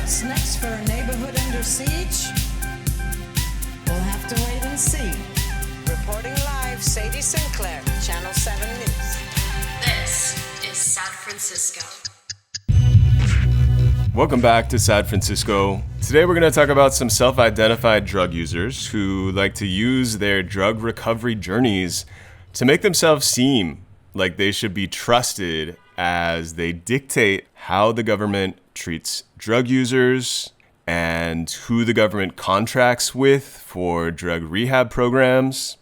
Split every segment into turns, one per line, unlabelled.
What's next for a neighborhood under siege? We'll have to wait and see. Reporting live, Sadie Sinclair, Channel 7 News.
This is San Francisco.
Welcome back to San Francisco. Today we're going to talk about some self-identified drug users who like to use their drug recovery journeys to make themselves seem like they should be trusted as they dictate how the government treats drug users and who the government contracts with for drug rehab programs.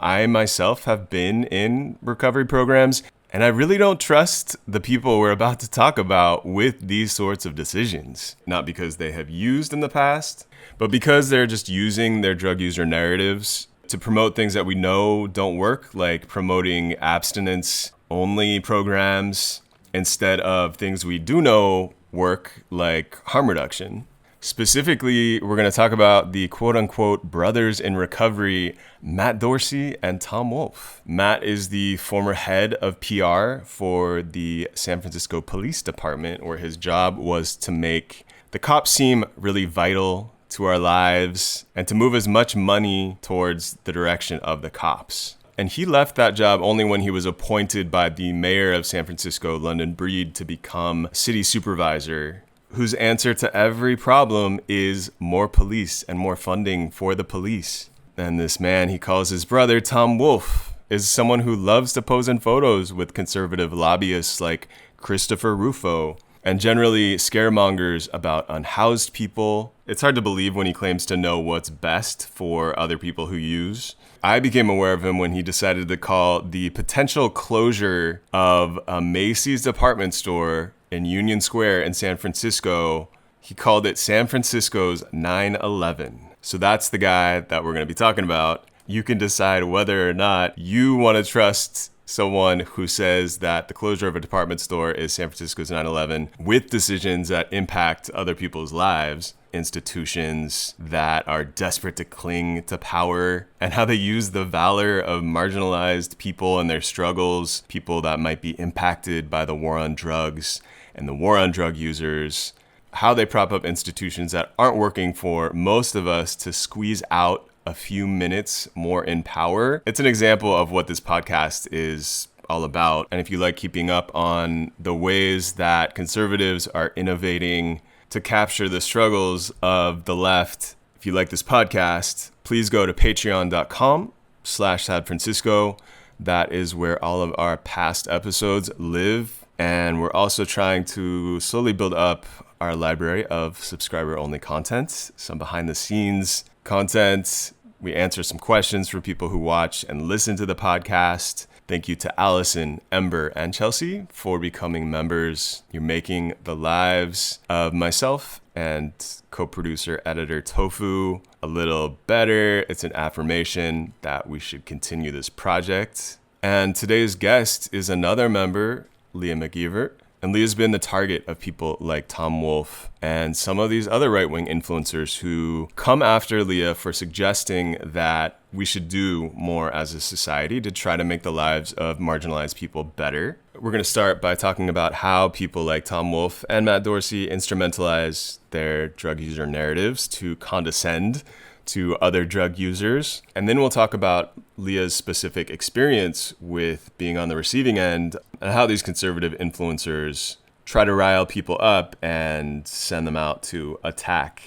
I myself have been in recovery programs, and I really don't trust the people we're about to talk about with these sorts of decisions. Not because they have used in the past, but because they're just using their drug user narratives to promote things that we know don't work, like promoting abstinence-only programs instead of things we do know work, like harm reduction. Specifically, we're going to talk about the quote-unquote brothers in recovery, Matt Dorsey and Tom Wolfe. Matt is the former head of PR for the San Francisco Police Department, where his job was to make the cops seem really vital to our lives and to move as much money towards the direction of the cops. And he left that job only when he was appointed by the mayor of San Francisco, London Breed, to become city supervisor, whose answer to every problem is more police and more funding for the police. And this man he calls his brother, Tom Wolfe, is someone who loves to pose in photos with conservative lobbyists like Christopher Rufo, and generally scaremongers about unhoused people. It's hard to believe when he claims to know what's best for other people who use. I became aware of him when he decided to call the potential closure of a Macy's department store in Union Square in San Francisco, he called it San Francisco's 9/11. So that's the guy that we're going to be talking about. You can decide whether or not you want to trust someone who says that the closure of a department store is San Francisco's 9/11 with decisions that impact other people's lives, institutions that are desperate to cling to power, and how they use the valor of marginalized people and their struggles, people that might be impacted by the war on drugs and the war on drug users, how they prop up institutions that aren't working for most of us to squeeze out a few minutes more in power. It's an example of what this podcast is all about. And if you like keeping up on the ways that conservatives are innovating to capture the struggles of the left, if you like this podcast, please go to patreon.com/San Francisco. That is where all of our past episodes live. And we're also trying to slowly build up our library of subscriber-only content, some behind-the-scenes content. We answer some questions for people who watch and listen to the podcast. Thank you to Allison, Ember, and Chelsea for becoming members. You're making the lives of myself and co-producer, editor Tofu a little better. It's an affirmation that we should continue this project. And today's guest is another member, Lea McGeever. And Lea's been the target of people like Tom Wolfe and some of these other right-wing influencers who come after Lea for suggesting that we should do more as a society to try to make the lives of marginalized people better. We're going to start by talking about how people like Tom Wolfe and Matt Dorsey instrumentalize their drug user narratives to condescend to other drug users. And then we'll talk about Lea's specific experience with being on the receiving end and how these conservative influencers try to rile people up and send them out to attack.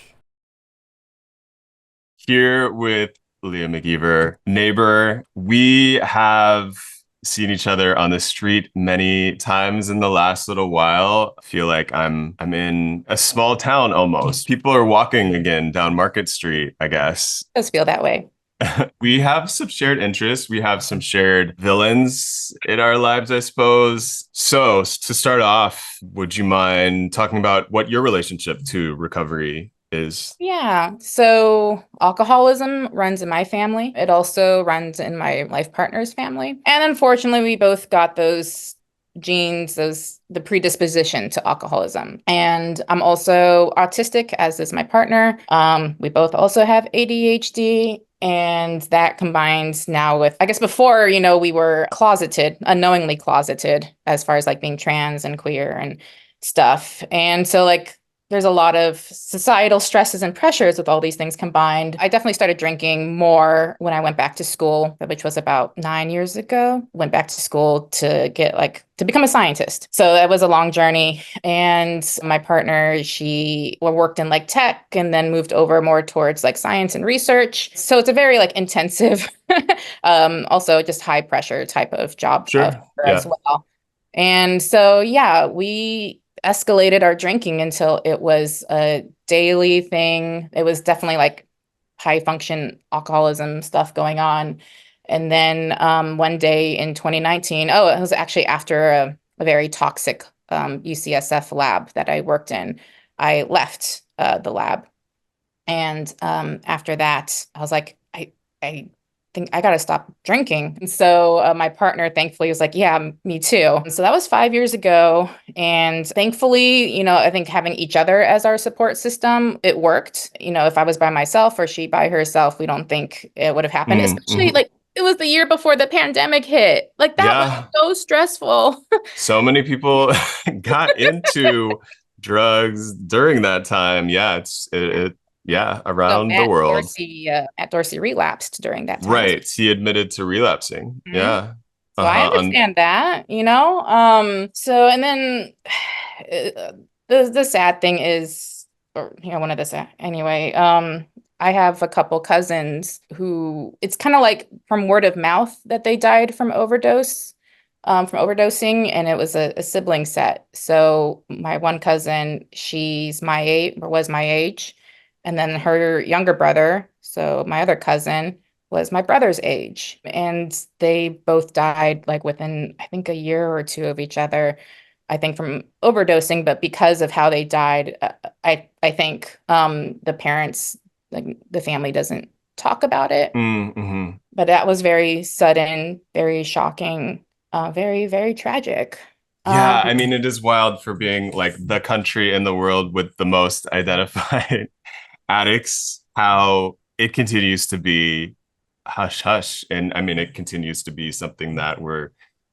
Here with Lea McGeever, neighbor, we have seen each other on the street many times in the last little while. I feel like I'm in a small town almost. People are walking again down Market Street, I guess.
It does feel that way.
We have some shared interests. We have some shared villains in our lives, I suppose. So to start off, would you mind talking about what your relationship to recovery is?
Yeah. So alcoholism runs in my family. It also runs in my life partner's family. And unfortunately, we both got those genes, the predisposition to alcoholism. And I'm also autistic, as is my partner. We both also have ADHD. And that combines now with, I guess before, we were closeted, unknowingly closeted, as far as like being trans and queer and stuff. And so like there's a lot of societal stresses and pressures with all these things combined. I definitely started drinking more when I went back to school, which was about 9 years ago. Went back to school to get to become a scientist. So that was a long journey. And my partner, she worked in tech and then moved over more towards science and research. So it's a very intensive, also just high pressure type of job
Sure.
as well. And so, yeah, we escalated our drinking until it was a daily thing. It was definitely high function alcoholism stuff going on. And then one day in 2019, it was actually after a very toxic UCSF lab that I worked in. I left the lab. And after that, I was like, I think I got to stop drinking. And so my partner thankfully was like, yeah, me too. And so that was 5 years ago. And thankfully, I think having each other as our support system, it worked. If I was by myself or she by herself, we don't think it would have happened, especially it was the year before the pandemic hit. That was so stressful.
So many people got into drugs during that time. Yeah, around the world.
Matt Dorsey relapsed during that time.
Right. He admitted to relapsing. Mm-hmm. Yeah.
So I understand that, So, and then the sad thing is, one of the sad, anyway, I have a couple cousins who it's kind of from word of mouth that they died from overdosing, and it was a sibling set. So my one cousin, she's my age, or was my age. And then her younger brother, so my other cousin, was my brother's age. And they both died within, I think, a year or two of each other, I think from overdosing. But because of how they died, I think the parents, the family doesn't talk about it.
Mm-hmm.
But that was very sudden, very shocking, very, very tragic.
Yeah, I mean, it is wild for being the country in the world with the most identified addicts, how it continues to be hush hush. And I mean, it continues to be something that we're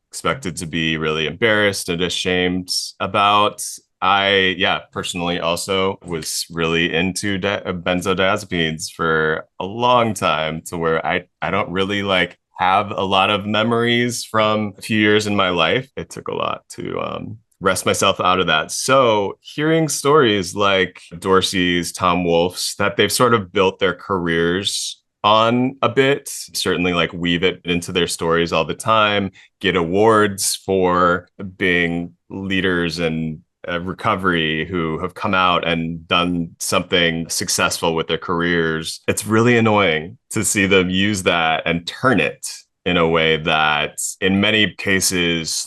expected to be really embarrassed and ashamed about. I personally also was really into benzodiazepines for a long time, to where I don't really have a lot of memories from a few years in my life. It took a lot to wrest myself out of that. So hearing stories like Dorsey's, Tom Wolfe's, that they've sort of built their careers on a bit, certainly weave it into their stories all the time, get awards for being leaders in recovery who have come out and done something successful with their careers. It's really annoying to see them use that and turn it in a way that in many cases,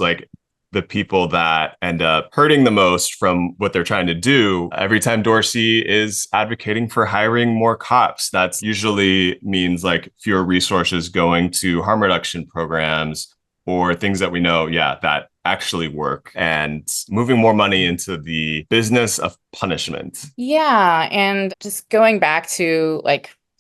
the people that end up hurting the most from what they're trying to do. Every time Dorsey is advocating for hiring more cops, that usually means fewer resources going to harm reduction programs or things that we know, that actually work, and moving more money into the business of punishment.
Yeah. And just going back to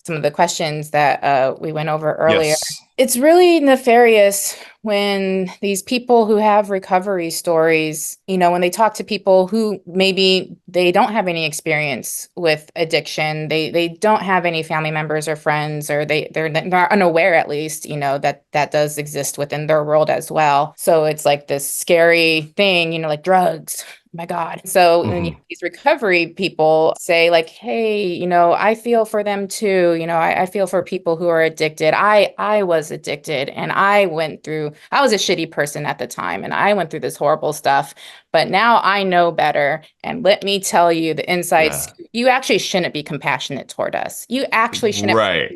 some of the questions that we went over earlier.
Yes.
It's really nefarious when these people who have recovery stories, when they talk to people who maybe they don't have any experience with addiction, they don't have any family members or friends, or they're unaware, at least, that does exist within their world as well. So it's this scary thing, drugs. My God. So when these recovery people say hey, I feel for them too. I feel for people who are addicted. I was addicted, and I was a shitty person at the time, and I went through this horrible stuff, but now I know better. And let me tell you, the insights, you actually shouldn't be compassionate toward us. You actually shouldn't
right.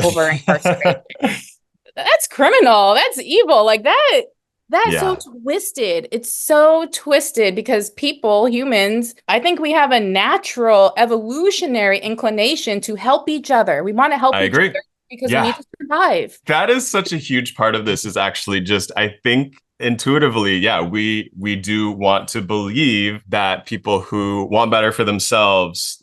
over incarceration. That's criminal. That's evil. That's so twisted. It's so twisted because people, humans, I think we have a natural evolutionary inclination to help each other. We want to help each other because we need to survive.
That is such a huge part of this, is actually just, I think intuitively, we do want to believe that people who want better for themselves,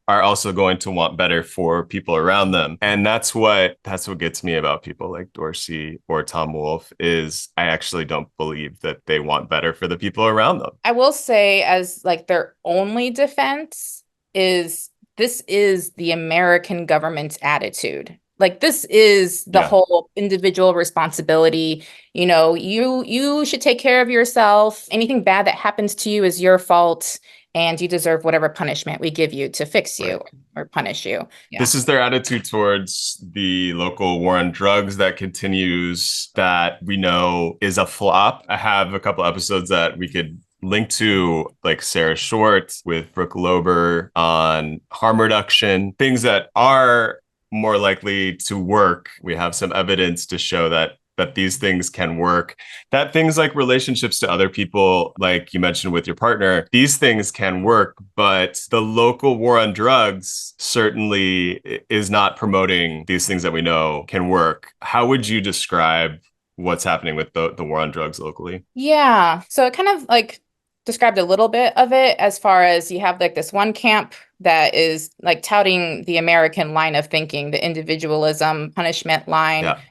are also going to want better for people around them. And that's what gets me about people like Dorsey or Tom Wolfe is I actually don't believe that they want better for the people around them.
I will say, as like their only defense is this is the American government's attitude. Like this is the whole individual responsibility. You know, you should take care of yourself. Anything bad that happens to you is your fault, and you deserve whatever punishment we give you to fix you or punish you. Yeah.
This is their attitude towards the local war on drugs that continues, that we know is a flop. I have a couple episodes that we could link to, like Sarah Short with Brooke Lober on harm reduction, things that are more likely to work. We have some evidence to show that these things can work, that things like relationships to other people, like you mentioned with your partner, these things can work, but the local war on drugs certainly is not promoting these things that we know can work. How would you describe what's happening with the war on drugs locally?
Yeah. So it kind of like described a little bit of it as far as you have like this one camp that is like touting the American line of thinking, the individualism, punishment line.
Yeah.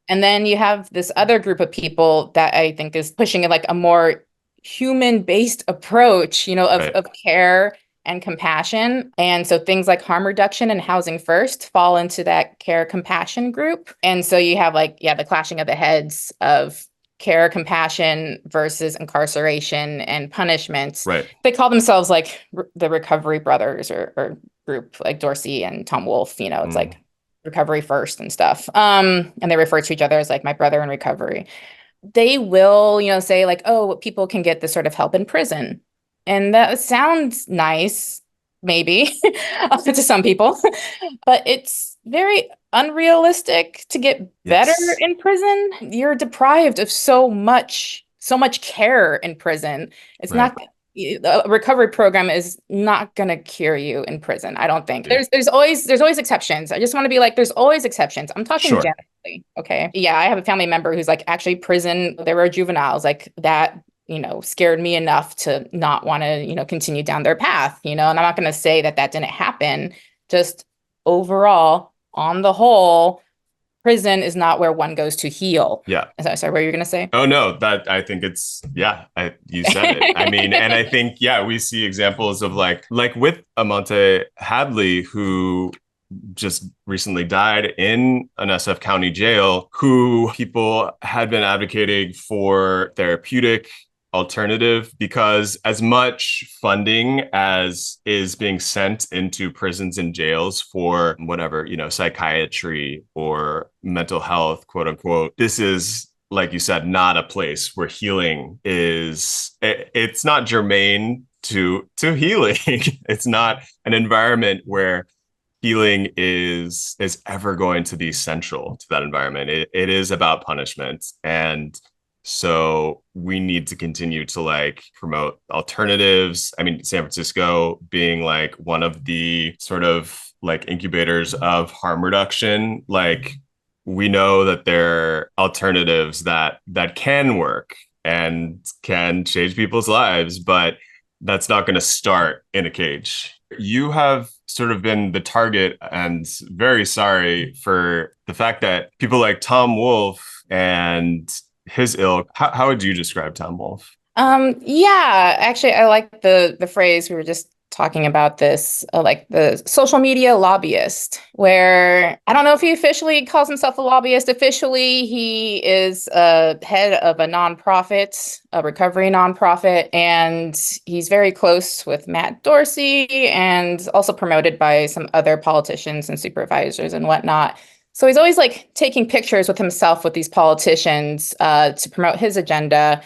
And then you have this other group of people that I think is pushing like a more human-based approach, you know, of care and compassion. And so things like harm reduction and housing first fall into that care compassion group. And so you have like, the clashing of the heads of care compassion versus incarceration and punishments.
Right.
They call themselves like the Recovery Brothers or group, like Dorsey and Tom Wolfe, you know, it's like recovery first and stuff. And they refer to each other as like my brother in recovery. They will, you know, say like, oh, people can get this sort of help in prison. And that sounds nice, maybe to some people, but it's very unrealistic to get better in prison. You're deprived of so much care in prison. It's not a recovery program is not going to cure you in prison. I don't think. There's always exceptions. I just want to be like, there's always exceptions. I'm talking generally. Okay. Yeah. I have a family member who's like actually prison. They were juveniles like that, you know, scared me enough to not want to, you know, continue down their path, you know, and I'm not going to say that didn't happen. Just overall, on the whole, prison is not where one goes to heal.
Yeah.
Sorry, what were you going to say?
Oh, no, that I think it's, you said it. I mean, and I think, we see examples of like with Amante Hadley, who just recently died in an SF County jail, who people had been advocating for therapeutic alternative, because as much funding as is being sent into prisons and jails for whatever, you know, psychiatry or mental health, quote unquote, this is, like you said, not a place where healing is, it's not germane to healing. It's not an environment where healing is ever going to be central to that environment. It is about punishment. And so we need to continue to like promote alternatives. I mean, San Francisco being like one of the sort of like incubators of harm reduction, like we know that there are alternatives that can work and can change people's lives, but that's not going to start in a cage. You have sort of been the target, and very sorry for the fact that people like Tom Wolfe and his ilk. How would you describe Tom Wolfe?
Actually, I like the phrase we were just talking about this, like the social media lobbyist, where I don't know if he officially calls himself a lobbyist. Officially, he is a head of a nonprofit, a recovery nonprofit, and he's very close with Matt Dorsey and also promoted by some other politicians and supervisors and whatnot. So he's always like taking pictures with himself with these politicians to promote his agenda,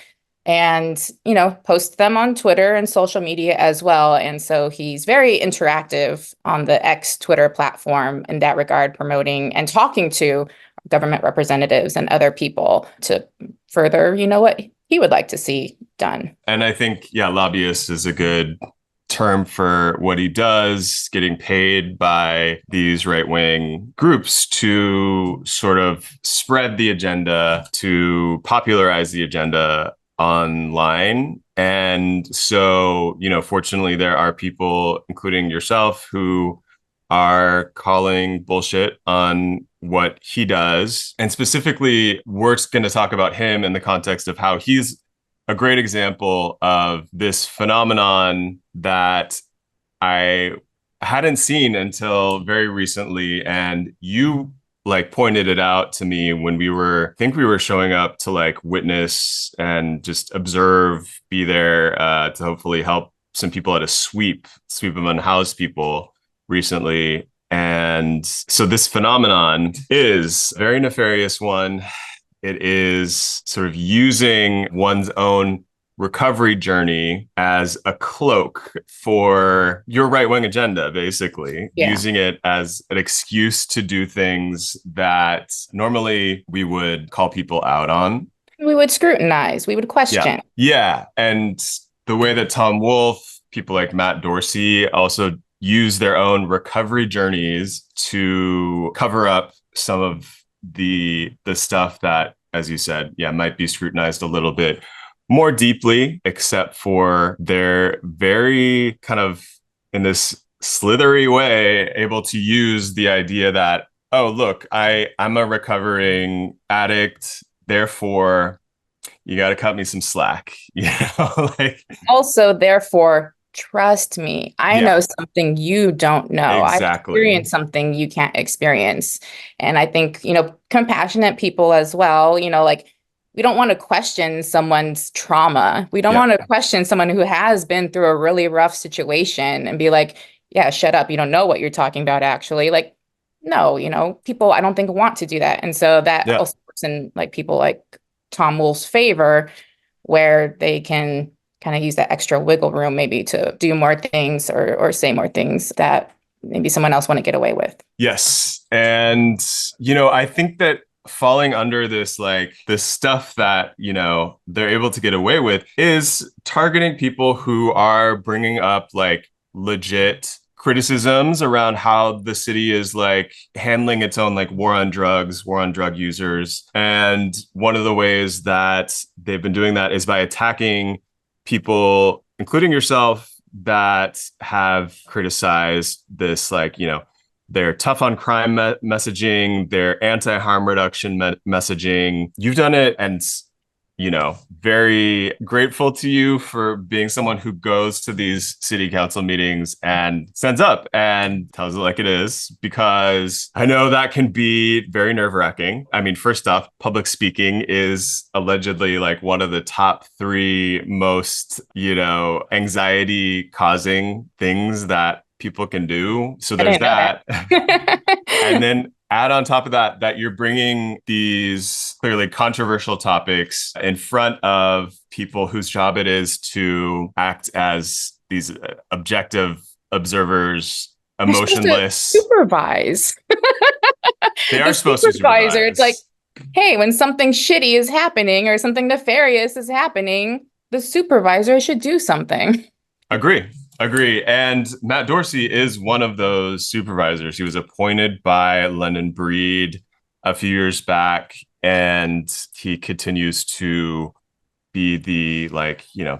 and, you know, post them on Twitter and social media as well. And so he's very interactive on the ex-Twitter platform in that regard, promoting and talking to government representatives and other people to further, you know, what he would like to see done.
And I think, lobbyist is a good term for what he does, getting paid by these right-wing groups to sort of spread the agenda, to popularize the agenda online. And so, you know, fortunately, there are people, including yourself, who are calling bullshit on what he does. And specifically, we're going to talk about him in the context of how he's a great example of this phenomenon that I hadn't seen until very recently. And you like pointed it out to me when I think we were showing up to like witness and just observe, be there to hopefully help some people at a sweep of unhoused people recently. And so this phenomenon is a very nefarious one. It is sort of using one's own recovery journey as a cloak for your right-wing agenda, basically.
Yeah.
Using it as an excuse to do things that normally we would call people out on.
We would scrutinize, we would question.
Yeah. And the way that Tom Wolfe, people like Matt Dorsey also use their own recovery journeys to cover up some of the stuff that, as you said, might be scrutinized a little bit more deeply, except for they're very kind of in this slithery way able to use the idea that, oh, look, I'm a recovering addict, therefore you got to cut me some slack, like
also, therefore, trust me, I know something you don't know.
Exactly.
I've experienced something you can't experience. And I think, compassionate people as well, like, we don't want to question someone's trauma. We don't want to question someone who has been through a really rough situation and be like, yeah, shut up. You don't know what you're talking about, actually. Like, no, people, I don't think want to do that. And so that also works in like people like Tom Wolfe's favor, where they can kind of use that extra wiggle room maybe to do more things or say more things that maybe someone else wouldn't get away with.
Yes. And, I think that falling under this, like this stuff that, they're able to get away with is targeting people who are bringing up like legit criticisms around how the city is like handling its own like war on drugs, war on drug users. And one of the ways that they've been doing that is by attacking people, including yourself, that have criticized this, like, they're tough on crime messaging, their anti-harm reduction messaging. You've done it, and very grateful to you for being someone who goes to these city council meetings and stands up and tells it like it is, because I know that can be very nerve-wracking. I mean, first off, public speaking is allegedly like one of the top 3 most, anxiety causing things that people can do. So there's that. And then add on top of that you're bringing these clearly controversial topics in front of people whose job it is to act as these objective observers, emotionless.
Supervise.
They are supposed to supervise.
It's like, hey, when something shitty is happening or something nefarious is happening, the supervisor should do something.
Agree. And Matt Dorsey is one of those supervisors. He was appointed by London Breed a few years back, and he continues to be the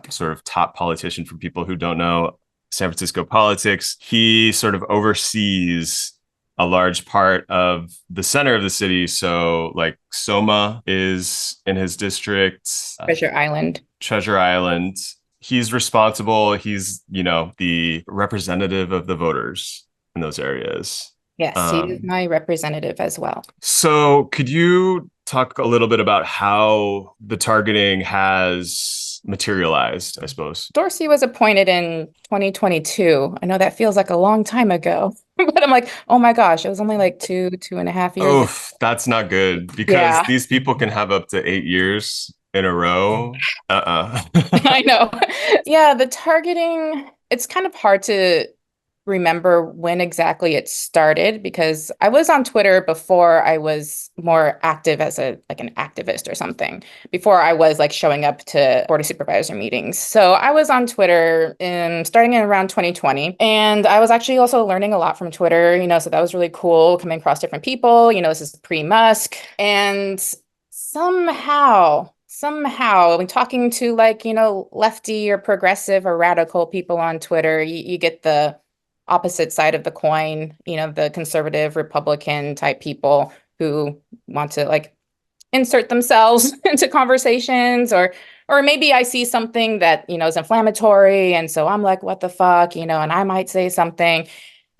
sort of top politician for people who don't know San Francisco politics. He sort of oversees a large part of the center of the city. So like Soma is in his district.
Treasure Island.
He's responsible. He's, the representative of the voters in those areas.
Yes, he is my representative as well.
So could you talk a little bit about how the targeting has materialized, I suppose?
Dorsey was appointed in 2022. I know that feels like a long time ago, but I'm like, oh my gosh, it was only like 2.5 years ago.
That's not good, because these people can have up to 8 years in a row.
I know. Yeah, the targeting, it's kind of hard to remember when exactly it started, because I was on Twitter before I was more active as an activist or something, before I was like showing up to Board of Supervisor meetings. So I was on Twitter starting in around 2020, and I was actually also learning a lot from Twitter, so that was really cool, coming across different people. This is pre-Musk, and somehow when talking to lefty or progressive or radical people on Twitter, you get the opposite side of the coin, the conservative Republican type people who want to like insert themselves into conversations, or maybe I see something that, is inflammatory. And so I'm like, what the fuck, and I might say something.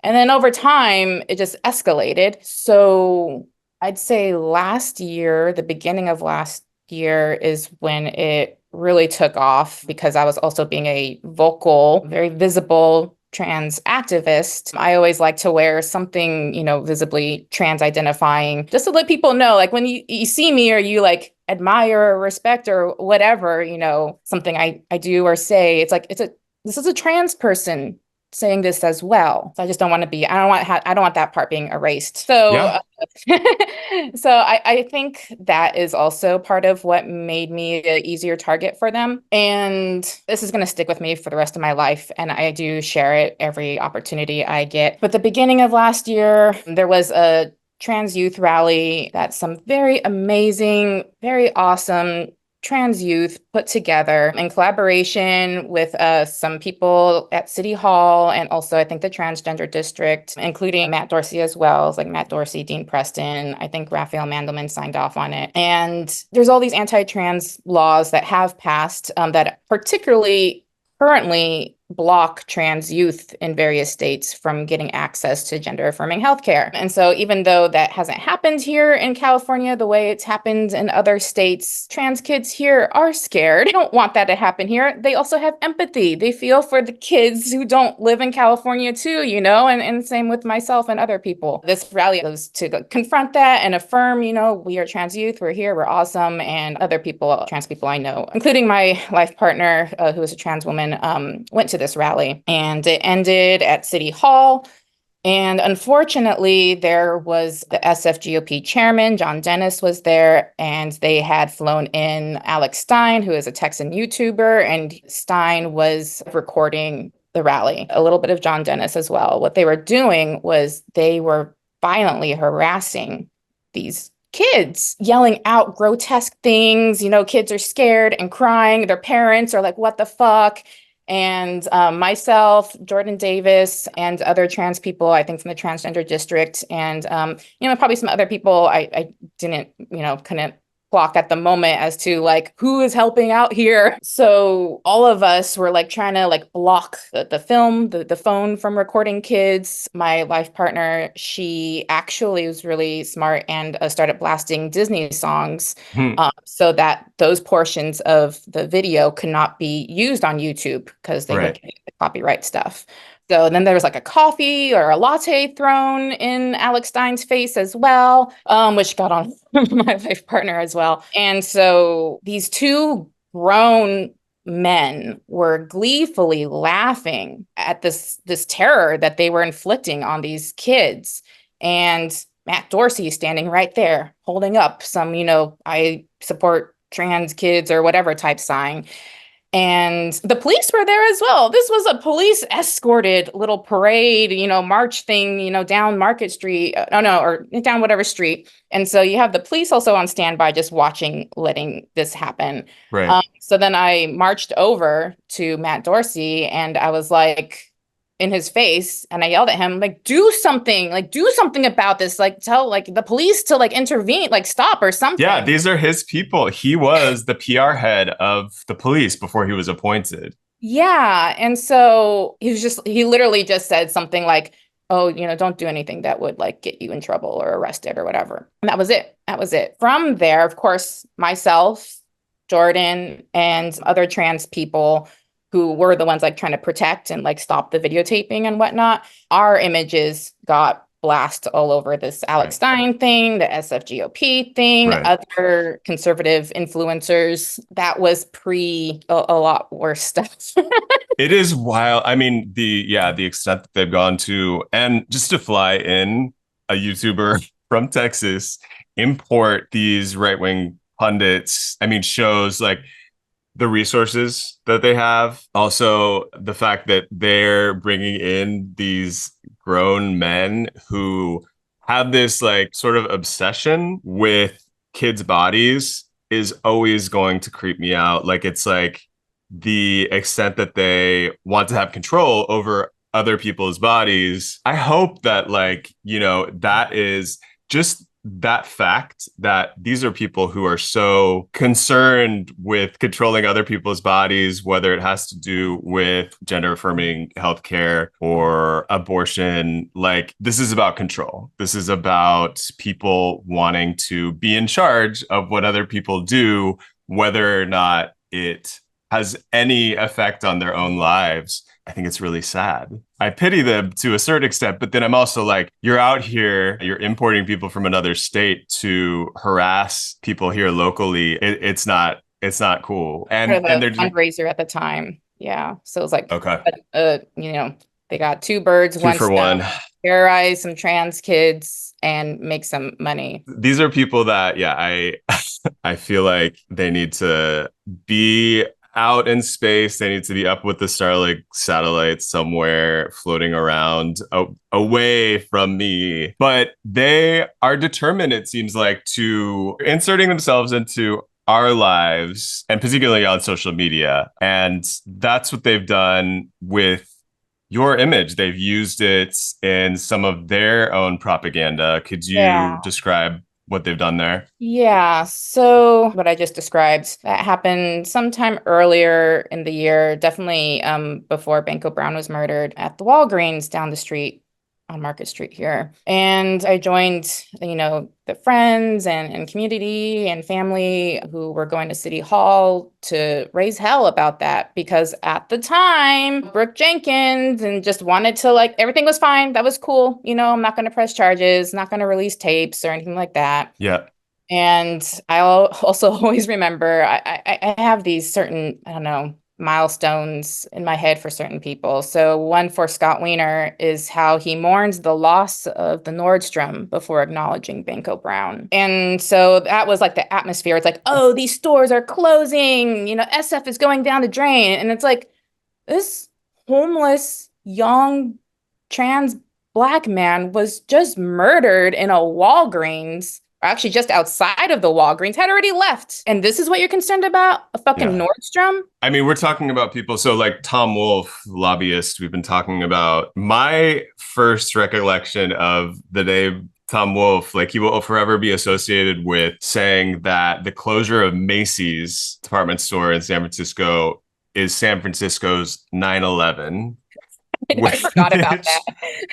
And then over time, it just escalated. So I'd say last year, the beginning of last year is when it really took off because I was also being a vocal, very visible trans activist. I always like to wear something, visibly trans identifying, just to let people know, like when you see me or you like admire or respect or whatever, something I do or say, it's like, this is a trans person saying this as well. So I just don't want to be, I don't want that part being erased. So,
Yeah.
so I think that is also part of what made me an easier target for them. And this is going to stick with me for the rest of my life. And I do share it every opportunity I get. But the beginning of last year, there was a trans youth rally that some very amazing, very awesome trans youth put together in collaboration with some people at City Hall and also I think the transgender district, including Matt Dorsey as well. It's like Matt Dorsey, Dean Preston, I think Raphael Mandelman signed off on it. And there's all these anti-trans laws that have passed that particularly currently block trans youth in various states from getting access to gender-affirming healthcare. And so even though that hasn't happened here in California the way it's happened in other states, trans kids here are scared. They don't want that to happen here. They also have empathy. They feel for the kids who don't live in California too, and same with myself and other people. This rally goes to confront that and affirm, we are trans youth, we're here, we're awesome, and other people, trans people I know, including my life partner, who is a trans woman, went to this rally, and it ended at City Hall. And unfortunately, there was the SFGOP chairman, John Dennis, was there, and they had flown in Alex Stein, who is a Texan YouTuber, and Stein was recording the rally, a little bit of John Dennis as well. What they were doing was they were violently harassing these kids, yelling out grotesque things. Kids are scared and crying. Their parents are like, what the fuck? And myself, Jordan Davis, and other trans people, I think from the transgender district, and probably some other people I didn't, couldn't clock at the moment as to like who is helping out here. So all of us were like trying to like block the film, the phone from recording kids. My life partner, she actually was really smart and started blasting Disney songs so that those portions of the video could not be used on YouTube because they would get the copyright stuff. So then there was like a coffee or a latte thrown in Alex Stein's face as well, which got on my life partner as well. And so these two grown men were gleefully laughing at this terror that they were inflicting on these kids. And Matt Dorsey standing right there holding up some, I support trans kids or whatever type sign. And the police were there as well. This was a police escorted little parade, march thing, down Market Street. Or down whatever street. And so you have the police also on standby, just watching, letting this happen.
Right.
So then I marched over to Matt Dorsey and I was like, in his face, and I yelled at him, like, do something about this, like tell like the police to like intervene, like stop or something.
Yeah, these are his people. He was the PR head of the police before he was appointed.
Yeah. And so he literally just said something like, oh, don't do anything that would like get you in trouble or arrested or whatever. And that was it. From there, of course, myself, Jordan, and other trans people who were the ones like trying to protect and like stop the videotaping and whatnot, our images got blasted all over this Alex Stein thing, the SFGOP thing, other conservative influencers. That was pre a lot worse stuff.
It is wild. I mean, the extent that they've gone to, and just to fly in a YouTuber from Texas, import these right-wing pundits, shows like the resources that they have. Also, the fact that they're bringing in these grown men who have this like sort of obsession with kids' bodies is always going to creep me out. Like, it's like the extent that they want to have control over other people's bodies. I hope that, like, you know, that is just that fact that these are people who are so concerned with controlling other people's bodies, whether it has to do with gender affirming healthcare or abortion. Like, this is about control. This is about people wanting to be in charge of what other people do, whether or not it has any effect on their own lives. I think it's really sad. I pity them to a certain extent, but then I'm also like, you're out here, you're importing people from another state to harass people here locally. It's not cool.
Kind
And
of
they're
a fundraiser at the time. Yeah. So it was like,
okay.
you know, they got two birds,
Two
one
for
stone.
one.
Terrorize some trans kids and make some money.
These are people that, yeah, I feel like they need to be out in space. They need to be up with the Starlink satellites somewhere floating around away from me. But they are determined, it seems like, to inserting themselves into our lives, and particularly on social media. And that's what they've done with your image. They've used it in some of their own propaganda. Could you describe what they've done there?
Yeah, so what I just described, that happened sometime earlier in the year, definitely before Banco Brown was murdered, at the Walgreens down the street on Market Street here. And I joined, you know, the friends and community and family who were going to City Hall to raise hell about that, because at the time, Brooke Jenkins and just wanted to, like, everything was fine. That was cool. You know, I'm not going to press charges, not going to release tapes or anything like that.
Yeah.
And I'll also always remember, I have these certain, I don't know, milestones in my head for certain people. So one for Scott Wiener is how he mourns the loss of the Nordstrom before acknowledging Banco Brown. And so that was like the atmosphere. It's like, oh, these stores are closing, you know, SF is going down the drain. And it's like, this homeless, young, trans Black man was just murdered in a Walgreens, or actually just outside of the Walgreens, had already left. And this is what you're concerned about? A fucking Nordstrom?
I mean, we're talking about people. So like Tom Wolfe, lobbyist, we've been talking about. My first recollection of the name Tom Wolfe, like, he will forever be associated with saying that the closure of Macy's department store in San Francisco is San Francisco's 9/11.
I forgot about that.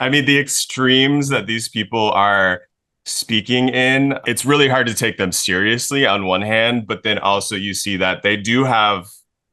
I mean, the extremes that these people are speaking in, it's really hard to take them seriously on one hand, but then also you see that they do have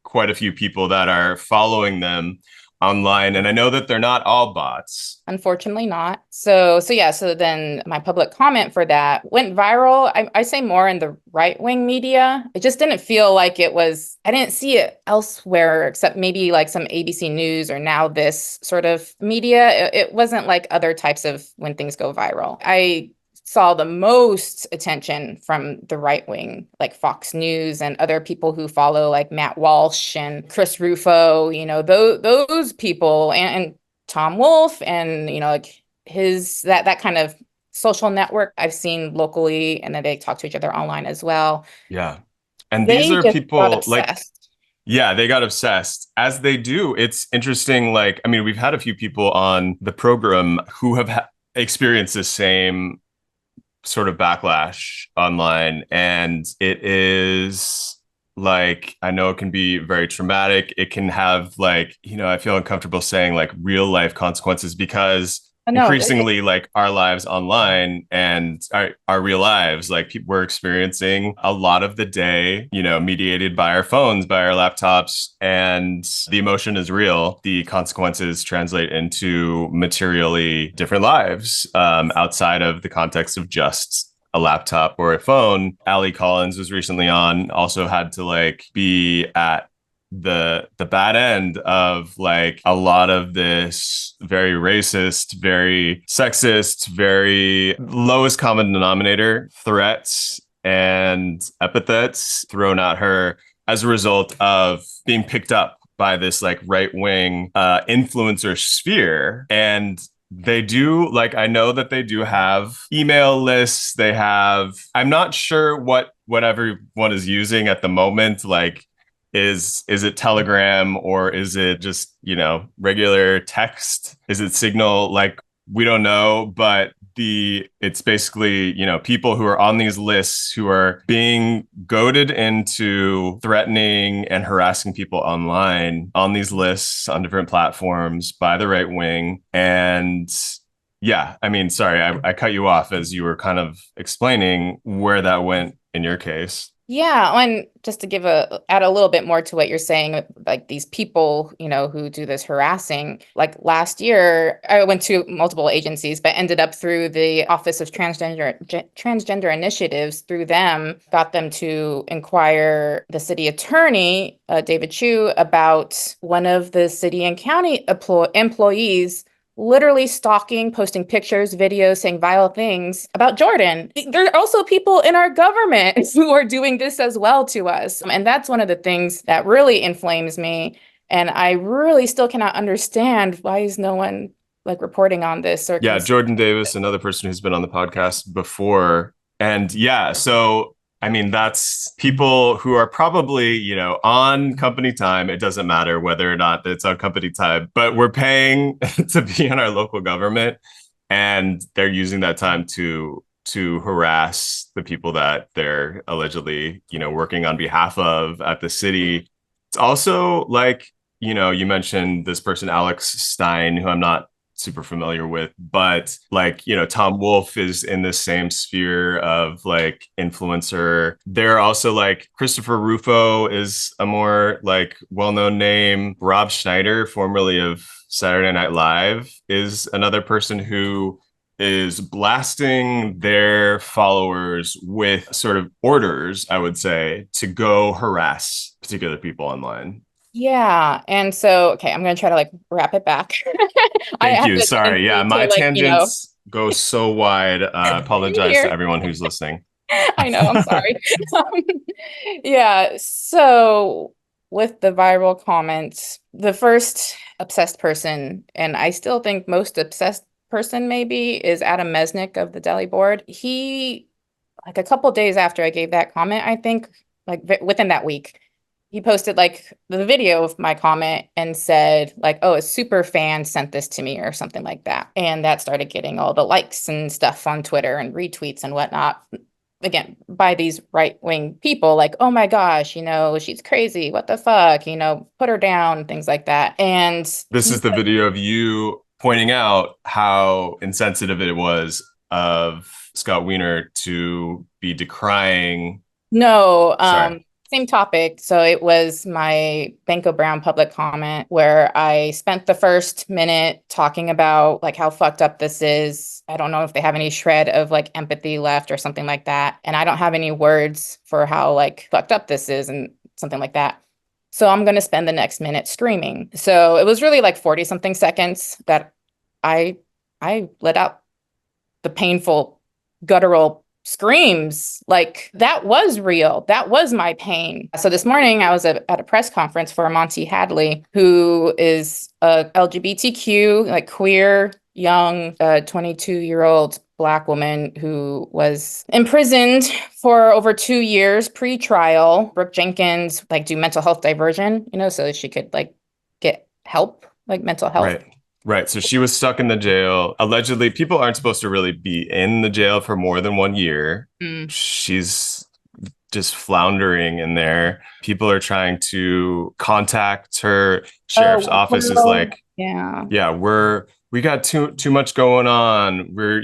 quite a few people that are following them online. And I know that they're not all bots.
Unfortunately not. So then my public comment for that went viral. I say more in the right-wing media. It just didn't feel like it was, I didn't see it elsewhere except maybe like some ABC News or Now This sort of media. It wasn't like other types of when things go viral. I saw the most attention from the right wing, like Fox News and other people who follow, like Matt Walsh and Chris Rufo, you know, those people, and Tom Wolfe, and, you know, like that kind of social network I've seen locally, and then they talk to each other online as well.
Yeah. And these are people like, yeah, they got obsessed, as they do. It's interesting. Like, I mean, we've had a few people on the program who have experienced the same sort of backlash online, and it is like, I know it can be very traumatic. It can have, like, you know, I feel uncomfortable saying like real life consequences, because increasingly, like, our lives online and our real lives, like, we're experiencing a lot of the day, you know, mediated by our phones, by our laptops, and the emotion is real. The consequences translate into materially different lives outside of the context of just a laptop or a phone. Ali Collins was recently on, also had to like be at the bad end of like a lot of this very racist, very sexist, very lowest common denominator threats and epithets thrown at her as a result of being picked up by this like right-wing influencer sphere. And they do, like, I know that they do have email lists. They have, I'm not sure what everyone is using at the moment. Like, Is it Telegram, or is it just, regular text? Is it Signal? Like, we don't know, but it's basically, people who are on these lists who are being goaded into threatening and harassing people online on these lists on different platforms by the right wing. And yeah, I mean, sorry, I cut you off as you were kind of explaining where that went in your case.
Yeah, and just to add a little bit more to what you're saying, like these people, who do this harassing. Like last year, I went to multiple agencies, but ended up through the Office of Transgender Initiatives. Through them, got them to inquire the city attorney, David Chu, about one of the city and county employees literally stalking, posting pictures, videos, saying vile things about Jordan. There are also people in our government who are doing this as well to us. And that's one of the things that really inflames me. And I really still cannot understand, why is no one like reporting on this?
Yeah, Jordan Davis, another person who's been on the podcast before. And yeah, so I mean, that's people who are probably, on company time. It doesn't matter whether or not it's on company time, but we're paying to be in our local government, and they're using that time to harass the people that they're allegedly, working on behalf of at the city. It's also like, you mentioned this person, Alex Stein, who I'm not super familiar with, but like, Tom Wolfe is in the same sphere of like influencer. There are also like Christopher Rufo is a more like well-known name. Rob Schneider, formerly of Saturday Night Live, is another person who is blasting their followers with sort of orders, I would say, to go harass particular people online.
Yeah. And so, okay, I'm going to try to like wrap it back.
Thank you. Sorry. Yeah, my tangents go so wide. Apologize to everyone who's listening.
I know. I'm sorry. Yeah. So with the viral comments, the first obsessed person, and I still think most obsessed person maybe, is Adam Mesnick of the Delhi board. He, like a couple days after I gave that comment, I think, like within that week, he posted like the video of my comment and said like, oh, a super fan sent this to me or something like that. And that started getting all the likes and stuff on Twitter and retweets and whatnot. Again, by these right-wing people, like, oh my gosh, she's crazy. What the fuck? Put her down, things like that. And
this is the video of you pointing out how insensitive it was of Scott Wiener to be decrying.
No, same topic. So it was my Banko Brown public comment where I spent the first minute talking about like how fucked up this is. I don't know if they have any shred of like empathy left or something like that. And I don't have any words for how like fucked up this is and something like that. So I'm going to spend the next minute screaming. So it was really like 40 something seconds that I let out the painful guttural screams. Like that was real. That was my pain. So this morning I was at a press conference for Monty Hadley, who is a LGBTQ, like queer, young, 22-year-old Black woman who was imprisoned for over 2 years pre-trial. Brooke Jenkins like do mental health diversion, so that she could like get help, like mental health.
Right. So she was stuck in the jail. Allegedly, people aren't supposed to really be in the jail for more than 1 year. She's just floundering in there. People are trying to contact her. Sheriff's office is like, we got too much going on. We're,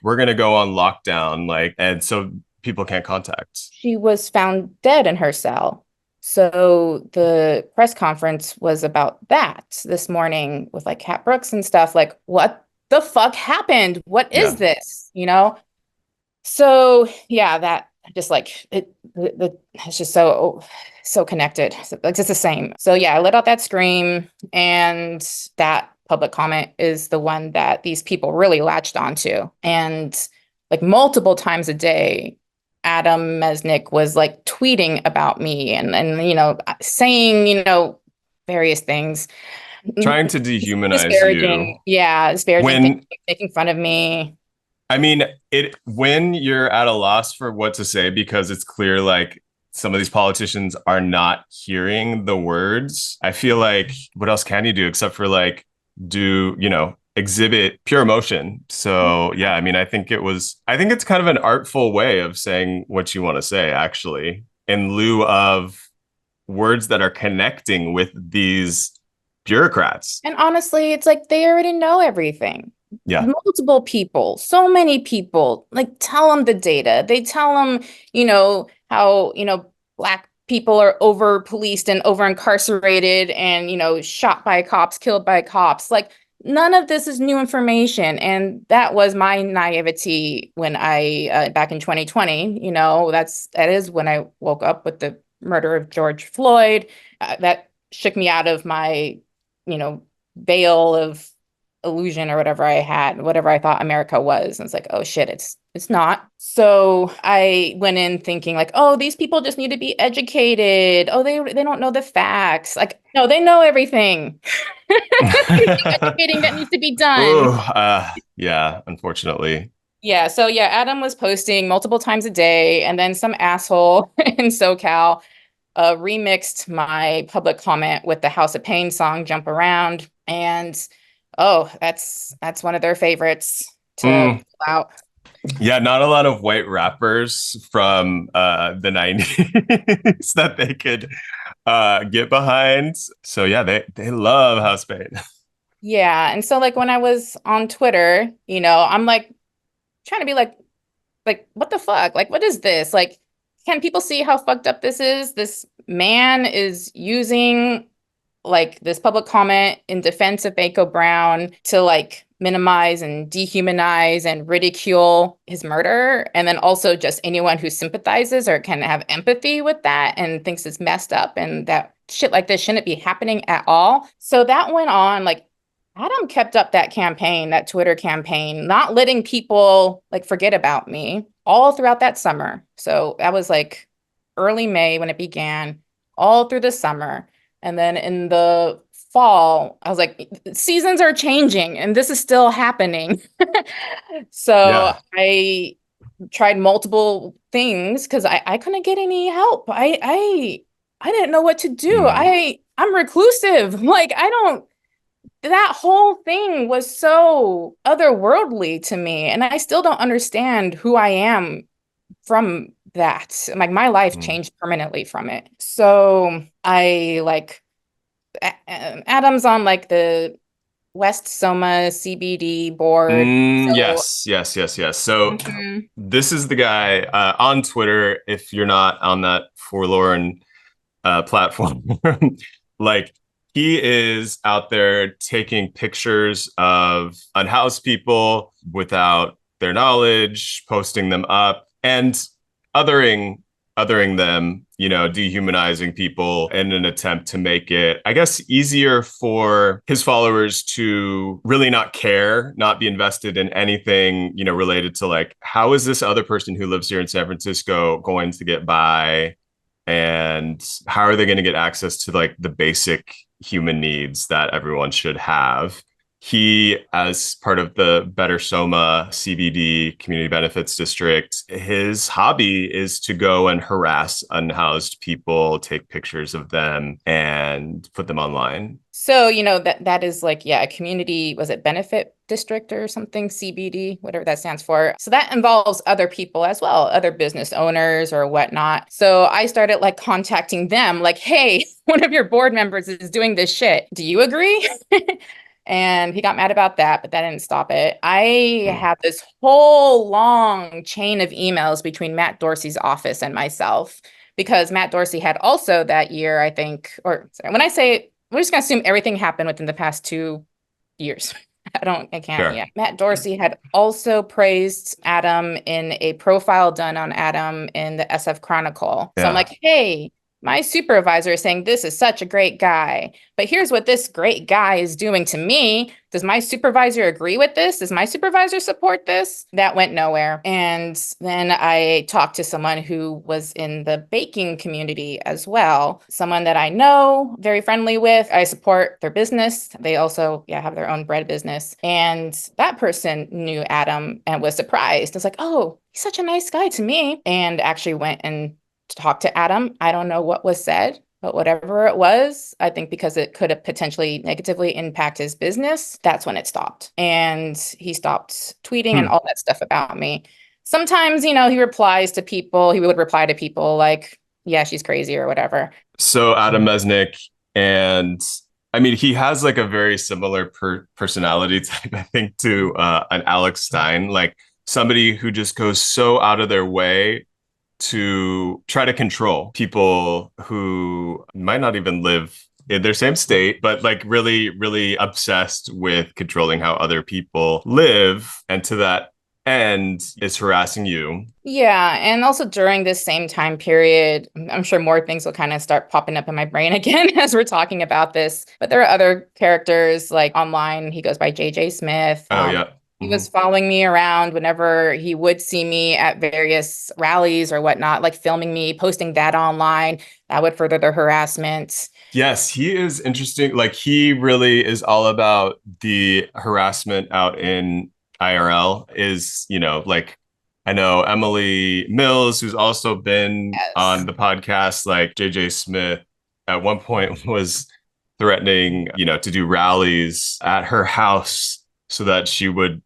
we're going to go on lockdown. And so people can't contact.
She was found dead in her cell. So the press conference was about that this morning with like Cat Brooks and stuff. Like, what the fuck happened? What is this? So yeah, that just like it's just so connected. Like it's the same. So yeah, I let out that scream, and that public comment is the one that these people really latched onto. And like multiple times a day, Adam Mesnick was like tweeting about me and saying, various things.
Trying to dehumanize you.
Yeah, disparaging, making fun of me.
I mean, when you're at a loss for what to say, because it's clear like some of these politicians are not hearing the words. I feel like what else can you do except for like do, exhibit pure emotion. So yeah, I mean, I think it's kind of an artful way of saying what you want to say, actually, in lieu of words that are connecting with these bureaucrats.
And honestly, it's like they already know everything.
Yeah.
Multiple people, so many people, like tell them the data. They tell them, how, Black people are over policed and over incarcerated and, shot by cops, killed by cops. Like none of this is new information. And that was my naivety when back in 2020, that is when I woke up with the murder of George Floyd. That shook me out of my, veil of illusion or whatever I had, whatever I thought America was. And it's like, oh shit, it's not. So I went in thinking like, oh, these people just need to be educated. Oh, they don't know the facts. Like, no, they know everything. Educating that needs to be done.
Ooh, yeah, unfortunately.
Yeah. So yeah, Adam was posting multiple times a day, and then some asshole in SoCal remixed my public comment with the House of Pain song "Jump Around," and oh, that's one of their favorites to pull out.
Yeah, not a lot of white rappers from the 90s that they could get behind. So yeah, they love House Pain.
Yeah, and so like when I was on Twitter, I'm like trying to be like what the fuck? Like what is this? Like can people see how fucked up this is? This man is using like this public comment in defense of Bako Brown to like minimize and dehumanize and ridicule his murder. And then also just anyone who sympathizes or can have empathy with that and thinks it's messed up and that shit like this shouldn't be happening at all. So that went on. Like Adam kept up that campaign, that Twitter campaign, not letting people like forget about me all throughout that summer. So that was like early May when it began, all through the summer. And then in the fall, I was like, seasons are changing and this is still happening. So
Yeah.
I tried multiple things because I couldn't get any help. I didn't know what to do. I'm reclusive. Like that whole thing was so otherworldly to me. And I still don't understand who I am from that. Like my life changed permanently from it. So I like Adam's on like the West Soma CBD board. So,
Yes. So this is the guy on Twitter. If you're not on that forlorn platform, like he is out there taking pictures of unhoused people without their knowledge, posting them up and othering them, dehumanizing people in an attempt to make it, I guess, easier for his followers to really not care, not be invested in anything, related to like, how is this other person who lives here in San Francisco going to get by? And how are they going to get access to like the basic human needs that everyone should have? He, as part of the Better Soma CBD Community Benefits District, his hobby is to go and harass unhoused people, take pictures of them, and put them online.
So, that is like, yeah, a community, was it benefit district or something, CBD, whatever that stands for. So that involves other people as well, other business owners or whatnot. So I started like contacting them like, hey, one of your board members is doing this shit. Do you agree? And he got mad about that, but that didn't stop it. I had this whole long chain of emails between Matt Dorsey's office and myself, because Matt Dorsey had also that year, I think, or sorry, when I say, we're just going to assume everything happened within the past 2 years. I can't,
Sure.
yeah. Matt Dorsey had also praised Adam in a profile done on Adam in the SF Chronicle. So I'm like, hey, my supervisor is saying this is such a great guy, but here's what this great guy is doing to me. Does my supervisor agree with this? Does my supervisor support this? That went nowhere. And then I talked to someone who was in the baking community as well, someone that I know, very friendly with. I support their business. They also have their own bread business. And that person knew Adam and was surprised. It's like, oh, he's such a nice guy to me. And actually went and talk to Adam. I don't know what was said, but whatever it was, I think because it could have potentially negatively impact his business, that's when it stopped. And he stopped tweeting and all that stuff about me. Sometimes, he would reply to people like, yeah, she's crazy or whatever.
So Adam Mesnick, and I mean, he has like a very similar personality type, I think, to an Alex Stein, like somebody who just goes so out of their way to try to control people who might not even live in their same state, but like really, really obsessed with controlling how other people live. And to that end is harassing you.
Yeah, and also during this same time period, I'm sure more things will kind of start popping up in my brain again as we're talking about this. But there are other characters like online. He goes by JJ Smith.
Oh, yeah.
He was following me around whenever he would see me at various rallies or whatnot, like filming me, posting that online. That would further the harassment.
Yes, he is interesting. Like he really is all about the harassment out in IRL is, like I know Emily Mills, who's also been on the podcast, like JJ Smith at one point was threatening, to do rallies at her house so that she would,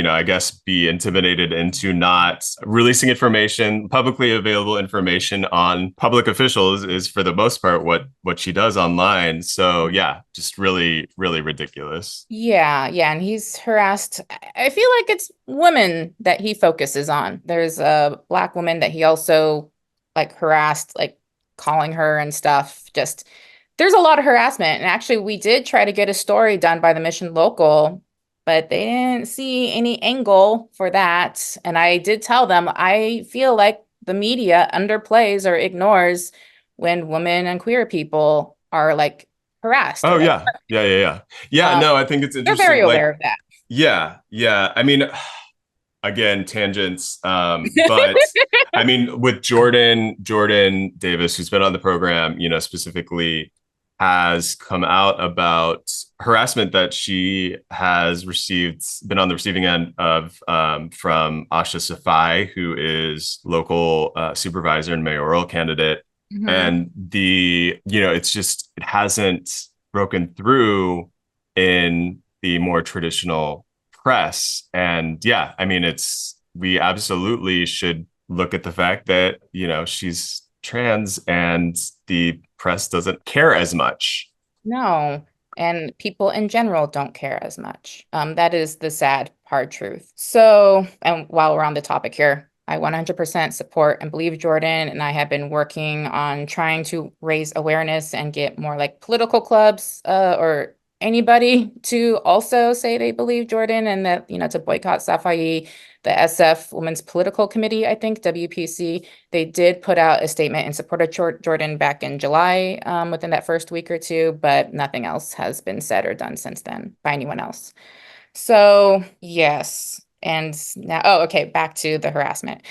I guess be intimidated into not releasing information, publicly available information on public officials is for the most part what she does online. So yeah, just really, really ridiculous.
Yeah, and he's harassed. I feel like it's women that he focuses on. There's a Black woman that he also like harassed, like calling her and stuff. Just there's a lot of harassment. And actually, we did try to get a story done by the Mission Local, but they didn't see any angle for that. And I did tell them, I feel like the media underplays or ignores when women and queer people are like harassed.
Oh, yeah. Yeah, no, I think it's interesting.
They're very aware of that.
Yeah. I mean, again, tangents. But I mean, with Jordan Davis, who's been on the program, specifically has come out about harassment that she has been on the receiving end of from Asha Safai, who is local supervisor and mayoral candidate. Mm-hmm. And it hasn't broken through in the more traditional press. And yeah, I mean, we absolutely should look at the fact that, she's trans and the press doesn't care as much.
No, and people in general don't care as much. That is the sad, hard truth. So, and while we're on the topic here, I 100% support and believe Jordan, and I have been working on trying to raise awareness and get more like political clubs or anybody to also say they believe Jordan and that, to boycott Safai. The SF Women's Political Committee, I think, WPC, they did put out a statement in support of Jordan back in July within that first week or two, but nothing else has been said or done since then by anyone else. So, yes. And now, okay, back to the harassment.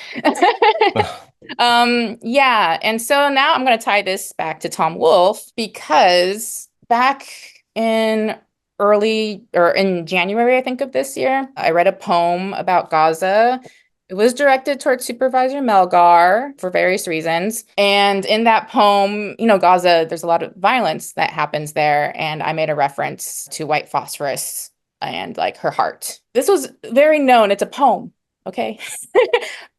Yeah. And so now I'm going to tie this back to Tom Wolfe because back in January, I think, of this year, I read a poem about Gaza. It was directed towards Supervisor Melgar for various reasons. And in that poem, Gaza, there's a lot of violence that happens there. And I made a reference to white phosphorus and like her heart. This was very known. It's a poem. Okay.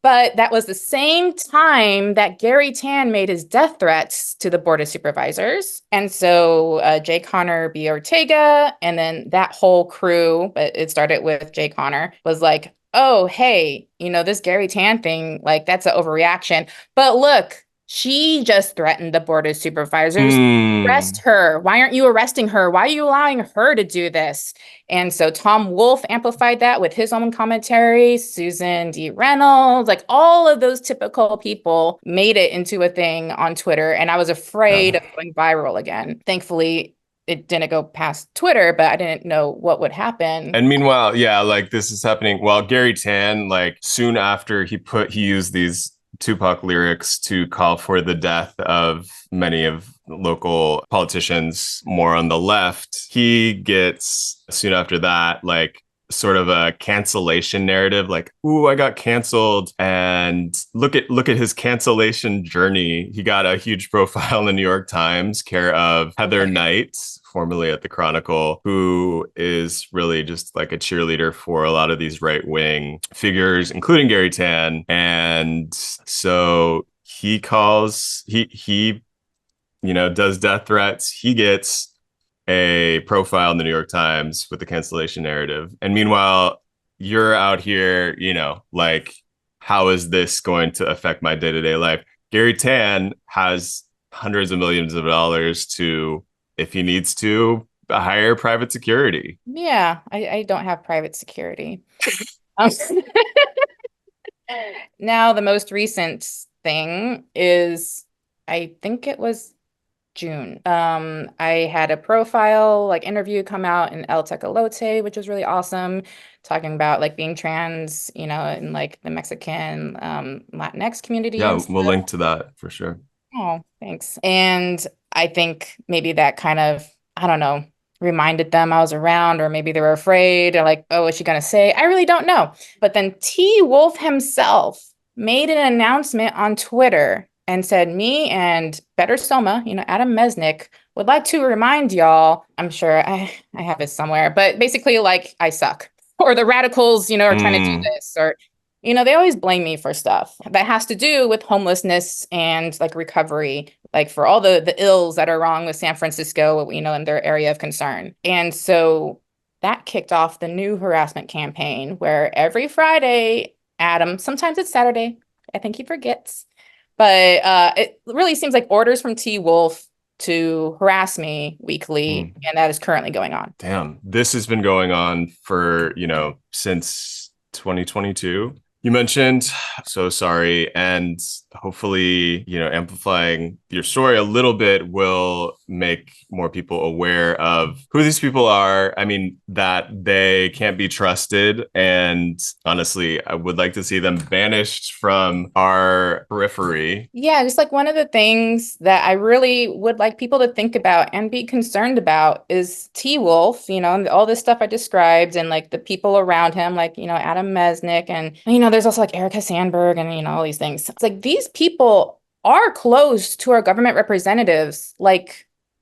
But that was the same time that Gary Tan made his death threats to the Board of Supervisors. And so Jay Connor B. Ortega, and then that whole crew, but it started with Jay Connor, was like, oh, hey, this Gary Tan thing, like that's an overreaction. But look, she just threatened the Board of Supervisors. Arrest her. Why aren't you arresting her? Why are you allowing her to do this? And so Tom Wolfe amplified that with his own commentary. Susan D. Reynolds, like all of those typical people made it into a thing on Twitter. And I was afraid of going viral again. Thankfully, it didn't go past Twitter, but I didn't know what would happen.
And meanwhile, yeah, like this is happening. Well, Gary Tan, like soon after he used these Tupac lyrics to call for the death of many of local politicians more on the left. He gets soon after that, like sort of a cancellation narrative, like, ooh, I got canceled, and look at his cancellation journey. He got a huge profile in the New York Times, care of Heather Knight, formerly at the Chronicle, who is really just like a cheerleader for a lot of these right-wing figures, including Gary Tan. And so he does death threats. He gets a profile in the New York Times with the cancellation narrative. And meanwhile, you're out here, like, how is this going to affect my day-to-day life? Gary Tan has hundreds of millions of dollars to, if he needs to, hire private security.
Yeah, I don't have private security. Um, Now, the most recent thing is, I think it was June. I had a profile interview come out in El Tecolote, which was really awesome, talking about being trans, in the Mexican Latinx community.
Yeah, we'll link to that for sure.
Oh, thanks. And I think maybe that kind of, I don't know, reminded them I was around, or maybe they were afraid, or oh, what's she gonna say? I really don't know. But then T. Wolf himself made an announcement on Twitter and said, me and Better Soma, Adam Mesnick, would like to remind y'all, I'm sure I have it somewhere, but basically I suck, or the radicals, are trying to do this, or, they always blame me for stuff that has to do with homelessness and recovery, for all the ills that are wrong with San Francisco, in their area of concern. And so that kicked off the new harassment campaign, where every Friday, Adam, sometimes it's Saturday, I think he forgets, but it really seems like orders from T. Wolf to harass me weekly, and that is currently going on.
Damn, this has been going on for, since 2022. You mentioned, so sorry, and hopefully, amplifying your story a little bit will make more people aware of who these people are. I mean, that they can't be trusted. And honestly, I would like to see them banished from our periphery.
Yeah, just one of the things that I really would like people to think about and be concerned about is T. Wolf, and all this stuff I described, and the people around him, Adam Mesnick, and, there's also Erica Sandberg, and, all these things. It's these people are close to our government representatives.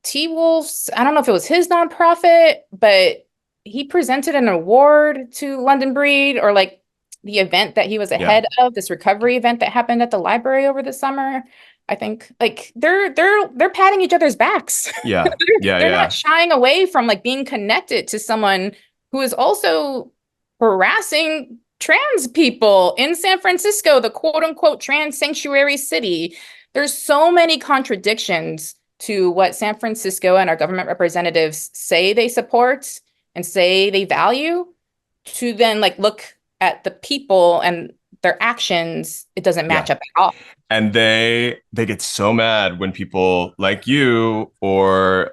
T. Wolf's, I don't know if it was his nonprofit, but he presented an award to London Breed, or the event that he was ahead of, this recovery event that happened at the library over the summer. I think they're patting each other's backs.
Yeah.
They're not shying away from being connected to someone who is also harassing trans people in San Francisco, the quote unquote trans sanctuary city. There's so many contradictions to what San Francisco and our government representatives say they support and say they value, to then look at the people and their actions. It doesn't match up at all.
And they get so mad when people like you, or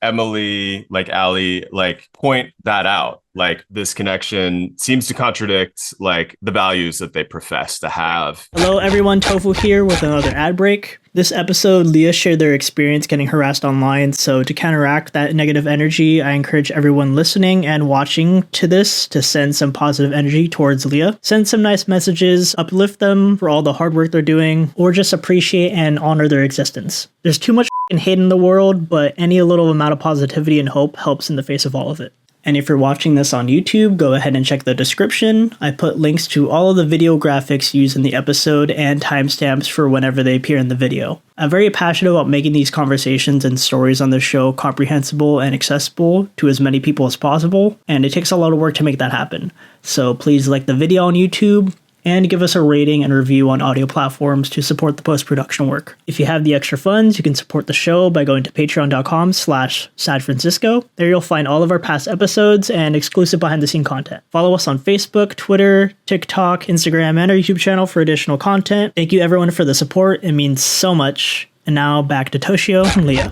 Emily, Allie, point that out. This connection seems to contradict the values that they profess to have.
Hello everyone, Tofu here with another ad break. This episode, Lea shared their experience getting harassed online, so to counteract that negative energy, I encourage everyone listening and watching to this to send some positive energy towards Lea. Send some nice messages, uplift them for all the hard work they're doing, or just appreciate and honor their existence. There's too much hate in the world, but any little amount of positivity and hope helps in the face of all of it. And if you're watching this on YouTube, go ahead and check the description. I put links to all of the video graphics used in the episode and timestamps for whenever they appear in the video. I'm very passionate about making these conversations and stories on the show comprehensible and accessible to as many people as possible, and it takes a lot of work to make that happen. So please like the video on YouTube, and give us a rating and review on audio platforms to support the post-production work. If you have the extra funds, you can support the show by going to patreon.com/sadfrancisco. There you'll find all of our past episodes and exclusive behind-the-scenes content. Follow us on Facebook, Twitter, TikTok, Instagram, and our YouTube channel for additional content. Thank you everyone for the support. It means so much. And now back to Toshio and Lea.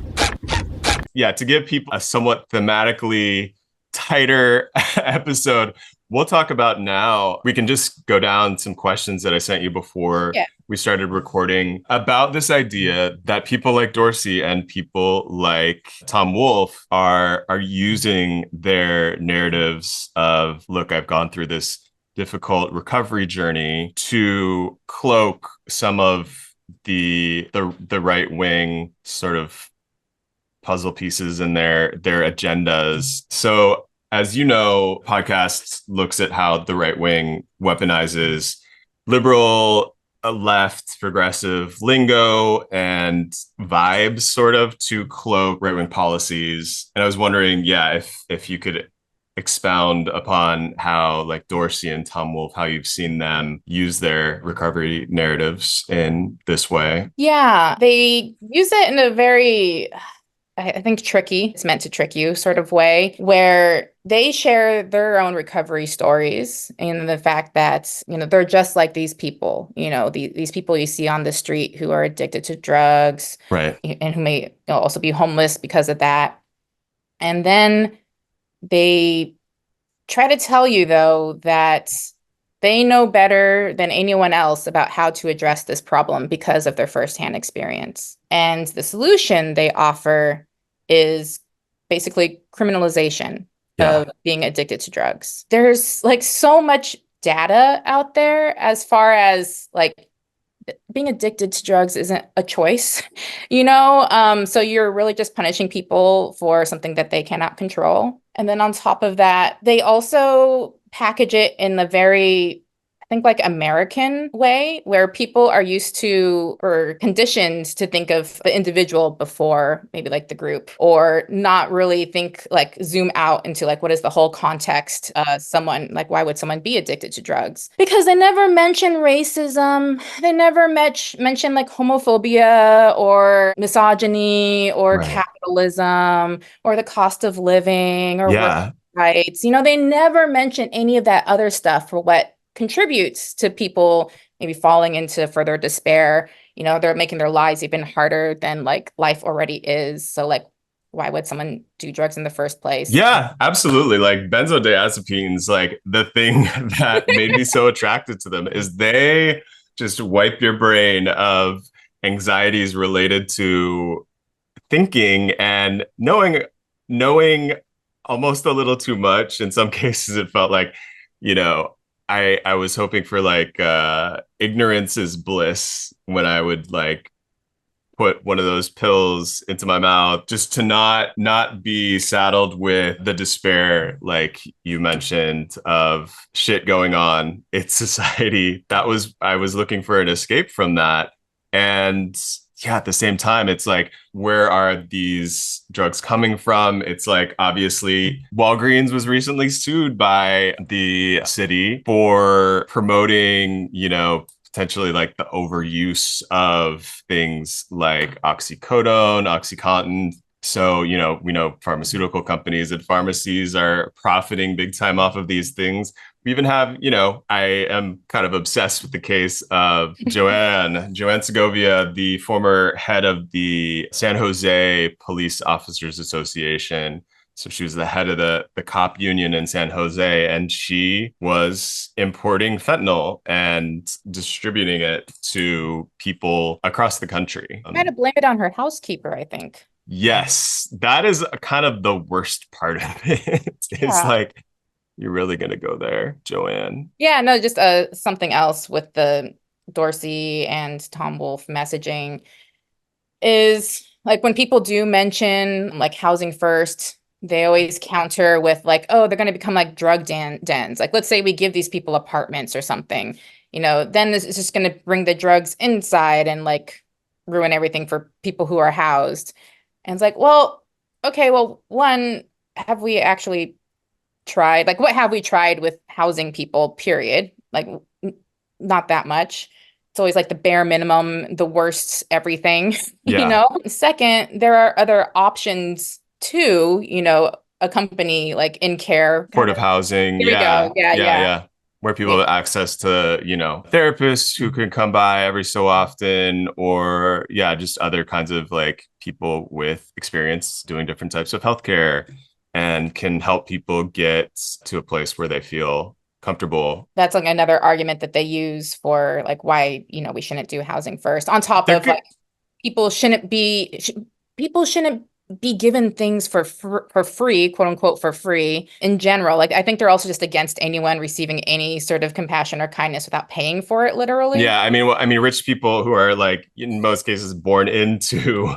Yeah, to give people a somewhat thematically tighter episode, we'll talk about now. We can just go down some questions that I sent you before we started recording about this idea that people like Dorsey and people like Tom Wolfe are using their narratives of, look, I've gone through this difficult recovery journey to cloak some of the right wing sort of puzzle pieces in their agendas. So as you know, podcast looks at how the right wing weaponizes liberal, left, progressive lingo and vibes sort of to cloak right wing policies. And I was wondering, if you could expound upon how like Dorsey and Tom Wolfe, how you've seen them use their recovery narratives in this way.
Yeah, they use it in a very, I think, tricky, it's meant to trick you sort of way, where they share their own recovery stories and the fact that, they're just like these people, these people you see on the street who are addicted to drugs,
right,
and who may also be homeless because of that. And then they try to tell you, though, that they know better than anyone else about how to address this problem because of their firsthand experience. And the solution they offer is basically criminalization of being addicted to drugs. There's like so much data out there as far as like being addicted to drugs isn't a choice, so you're really just punishing people for something that they cannot control. And then on top of that, they also package it in the very, I think, like American way, where people are used to or conditioned to think of the individual before maybe like the group, or not really think like zoom out into like what is the whole context. Someone like, why would someone be addicted to drugs? Because they never mention racism. They never mention like homophobia or misogyny or capitalism or the cost of living or work rights. They never mention any of that other stuff for what contributes to people maybe falling into further despair. They're making their lives even harder than like life already is. So like, why would someone do drugs in the first place?
Yeah, absolutely. Like benzodiazepines, like the thing that made me so attracted to them is they just wipe your brain of anxieties related to thinking and knowing almost a little too much. In some cases, it felt like, I was hoping for like ignorance is bliss when I would like put one of those pills into my mouth, just to not be saddled with the despair, like you mentioned, of shit going on in society. I was looking for an escape from that. And at the same time, it's like, where are these drugs coming from? It's like, obviously, Walgreens was recently sued by the city for promoting, potentially like the overuse of things like oxycodone, OxyContin. So, we know pharmaceutical companies and pharmacies are profiting big time off of these things. We even have, I am kind of obsessed with the case of Joanne Segovia, the former head of the San Jose Police Officers Association. So she was the head of the cop union in San Jose, and she was importing fentanyl and distributing it to people across the country.
Try to blame it on her housekeeper, I think.
Yes, that is kind of the worst part of it. It's like, you're really going to go there, Joanne?
Yeah, no, just something else with the Dorsey and Tom Wolfe messaging is like when people do mention like housing first, they always counter with like, oh, they're going to become like drug dens. Like, let's say we give these people apartments or something, then this is just going to bring the drugs inside and like ruin everything for people who are housed. And it's like, well, okay, well, one, have we actually tried? Like, what have we tried with housing people, period? Like, not that much. It's always like the bare minimum, the worst everything, Second, there are other options too, a company like In Care.
Supportive housing.
Here we go. Yeah.
Where people have access to, therapists who can come by every so often, or just other kinds of like people with experience doing different types of healthcare and can help people get to a place where they feel comfortable.
That's like another argument that they use for like why, we shouldn't do housing first, on top of like people shouldn't be given things for free, quote unquote, for free in general. Like, I think they're also just against anyone receiving any sort of compassion or kindness without paying for it, literally.
Yeah, I mean, rich people who are like in most cases born into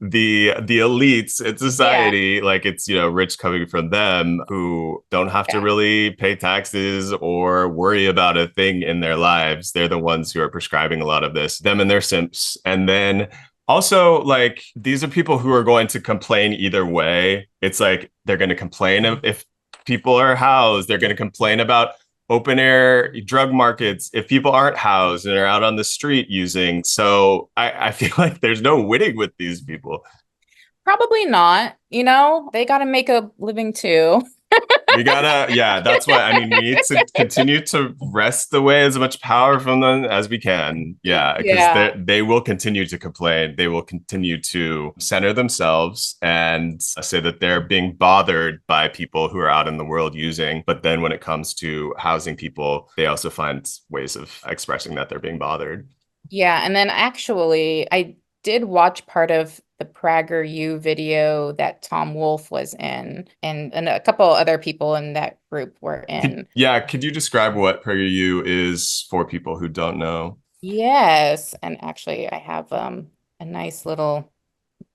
the elites in society, like it's, rich coming from them who don't have to really pay taxes or worry about a thing in their lives. They're the ones who are prescribing a lot of this, them and their simps. And then also, like, these are people who are going to complain either way. It's like they're going to complain if people are housed, they're going to complain about open air drug markets if people aren't housed and are out on the street using. So I feel like there's no winning with these people.
Probably not. They got to make a living too.
We gotta, that's why, we need to continue to wrest away as much power from them as we can. Yeah, because they will continue to complain. They will continue to center themselves and say that they're being bothered by people who are out in the world using. But then when it comes to housing people, they also find ways of expressing that they're being bothered.
Yeah, and then actually, I did watch part of the PragerU video that Tom Wolfe was in, and a couple other people in that group were in.
Could you describe what PragerU is for people who don't know?
Yes, and actually I have a nice little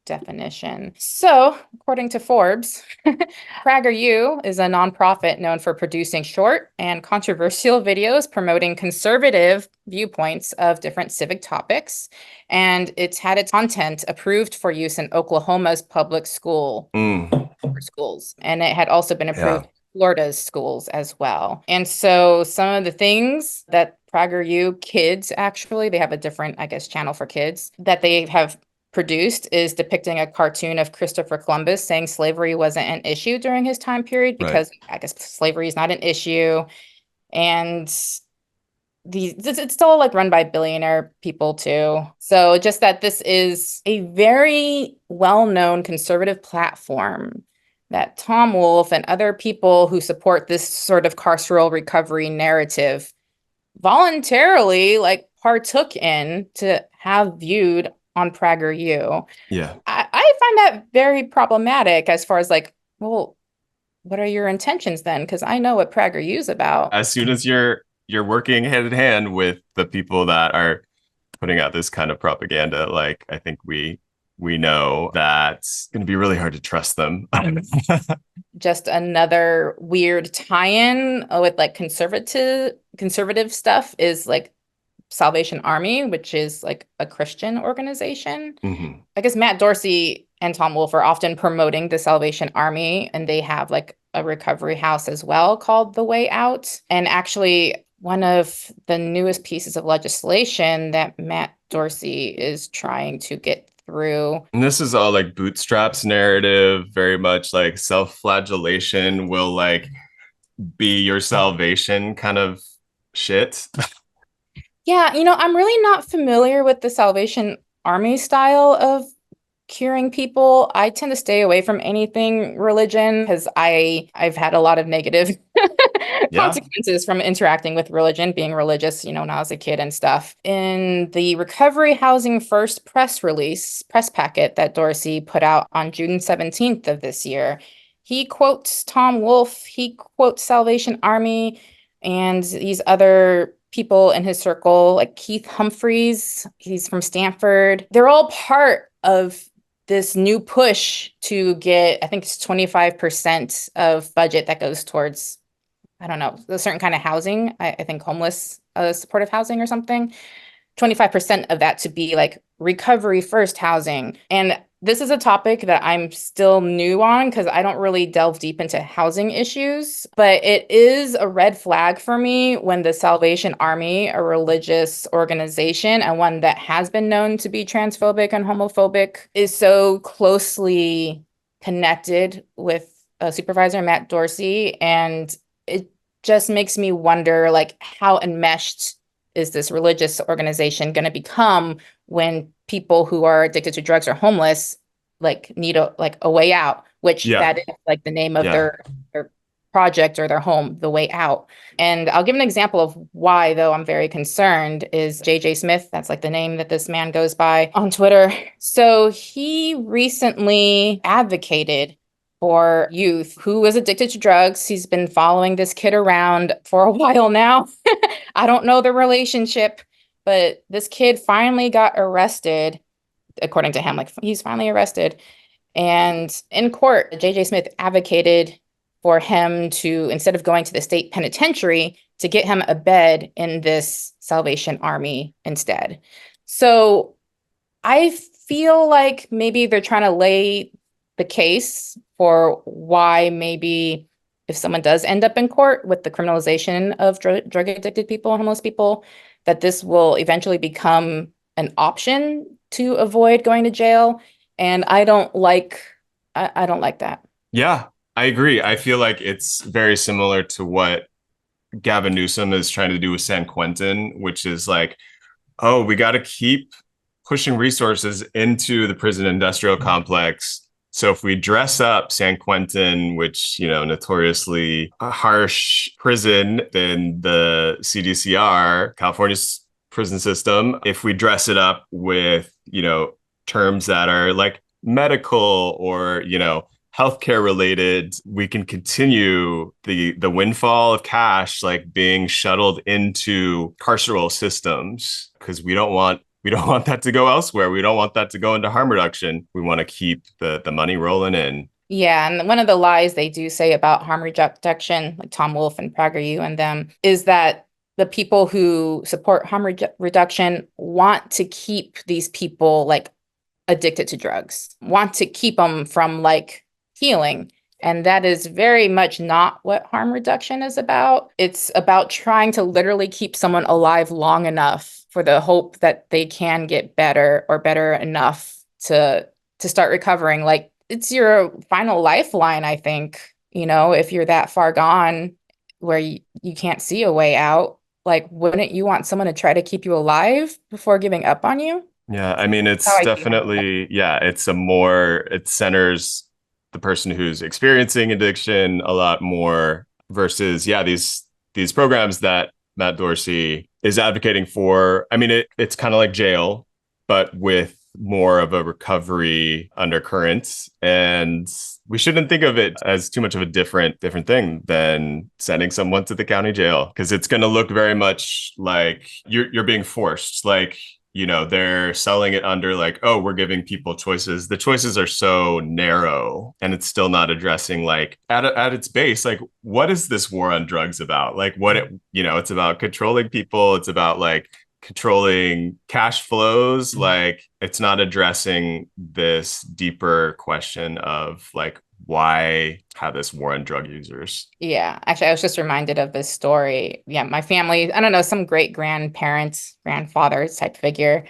definition. So, according to Forbes, PragerU is a nonprofit known for producing short and controversial videos promoting conservative viewpoints of different civic topics. And it's had its content approved for use in Oklahoma's public schools. And it had also been approved in Florida's schools as well. And so some of the things that PragerU kids, actually, they have a different, channel for kids that they have produced is depicting a cartoon of Christopher Columbus saying slavery wasn't an issue during his time period because slavery is not an issue. And it's still like run by billionaire people too. So just that this is a very well-known conservative platform that Tom Wolfe and other people who support this sort of carceral recovery narrative voluntarily partook in to have viewed on PragerU.
Yeah.
I find that very problematic as far as well, what are your intentions then? Because I know what PragerU is about.
As soon as you're working hand in hand with the people that are putting out this kind of propaganda, I think we know that's going to be really hard to trust them.
Just another weird tie-in with conservative stuff is Salvation Army, which is a Christian organization.
Mm-hmm.
I guess Matt Dorsey and Tom Wolfe are often promoting the Salvation Army, and they have a recovery house as well called The Way Out. And actually, one of the newest pieces of legislation that Matt Dorsey is trying to get through.
And this is all bootstraps narrative, very much self-flagellation will be your salvation kind of shit.
Yeah, I'm really not familiar with the Salvation Army style of curing people. I tend to stay away from anything religion because I've had a lot of negative consequences from interacting with religion, being religious, when I was a kid and stuff. In the Recovery Housing First press packet that Dorsey put out on June 17th of this year, he quotes Tom Wolfe, he quotes Salvation Army, and these other people in his circle, like Keith Humphreys, he's from Stanford. They're all part of this new push to get, I think it's 25% of budget that goes towards, I don't know, a certain kind of housing. I think homeless supportive housing or something. 25% of that to be recovery first housing. And this is a topic that I'm still new on because I don't really delve deep into housing issues, but it is a red flag for me when the Salvation Army, a religious organization and one that has been known to be transphobic and homophobic, is so closely connected with Supervisor Matt Dorsey. And it just makes me wonder, how enmeshed is this religious organization going to become when people who are addicted to drugs or homeless need a way out, which that is the name of their project or their home the way out. And I'll give an example of why, though, I'm very concerned is JJ Smith. That's like the name that this man goes by on Twitter. So he recently advocated for youth who was addicted to drugs. He's been following this kid around for a while now. I don't know the relationship, but this kid finally got arrested, according to him, like he's finally arrested. And in court, JJ Smith advocated for him to, instead of going to the state penitentiary, to get him a bed in this Salvation Army instead. So I feel like maybe they're trying to lay the case for why maybe if someone does end up in court with the criminalization of drug addicted people, homeless people, that this will eventually become an option to avoid going to jail. And I don't like that.
Yeah, I agree. I feel like it's very similar to what Gavin Newsom is trying to do with San Quentin, which is like, oh, we got to keep pushing resources into the prison industrial complex. So if we dress up San Quentin, which, you know, notoriously a harsh prison than the CDCR, California's prison system, if we dress it up with, you know, terms that are like medical or, you know, healthcare related, we can continue the windfall of cash like being shuttled into carceral systems, because we don't want that to go elsewhere. We don't want that to go into harm reduction. We want to keep the money rolling in.
Yeah, and one of the lies they do say about harm reduction, like Tom Wolfe and PragerU and them, is that the people who support harm reduction want to keep these people like addicted to drugs, want to keep them from like healing. And that is very much not what harm reduction is about. It's about trying to literally keep someone alive long enough for the hope that they can get better or better enough to start recovering. Like, it's your final lifeline, I think, you know, if you're that far gone where you can't see a way out. Like, wouldn't you want someone to try to keep you alive before giving up on you?
Yeah, I mean, it's definitely, yeah, it centers the person who's experiencing addiction a lot more versus, yeah, these programs that Matt Dorsey is advocating for. I mean, it's kind of like jail, but with more of a recovery undercurrent. And we shouldn't think of it as too much of a different thing than sending someone to the county jail, because it's going to look very much like you're being forced. Like, you know, they're selling it under like, oh, we're giving people choices. The choices are so narrow, and it's still not addressing like at its base, like, what is this war on drugs about? Like, it's about controlling people. It's about like controlling cash flows. Like, it's not addressing this deeper question of like, why have this war on drug users?
Yeah, actually, I was just reminded of this story. Yeah, my family, I don't know, some great grandfather type figure.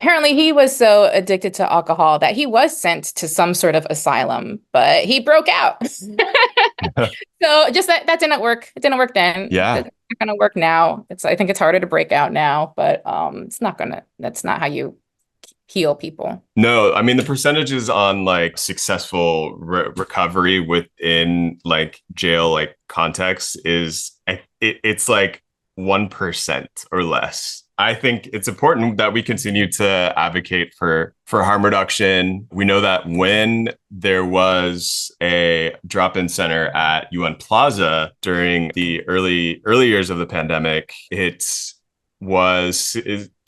Apparently, he was so addicted to alcohol that he was sent to some sort of asylum, but he broke out. So just that didn't work. It didn't work then.
Yeah.
It's not gonna work now. I think it's harder to break out now, but that's not how you heal people.
No, I mean, the percentages on like successful recovery within like jail like context it's like 1% or less. I think it's important that we continue to advocate for harm reduction. We know that when there was a drop-in center at UN Plaza during the early years of the pandemic, it was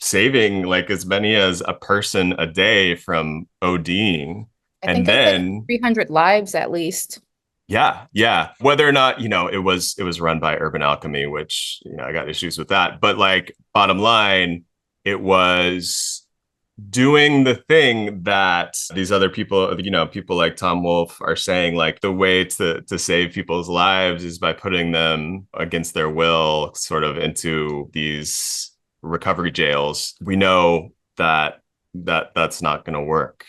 saving like as many as a person a day from ODing.
I think then like 300 lives at least.
Yeah. Whether or not, you know, it was run by Urban Alchemy, which, you know, I got issues with that. But like, bottom line, it was doing the thing that these other people, you know, people like Tom Wolfe are saying, like, the way to save people's lives is by putting them against their will sort of into these recovery jails. We know that's not going to work.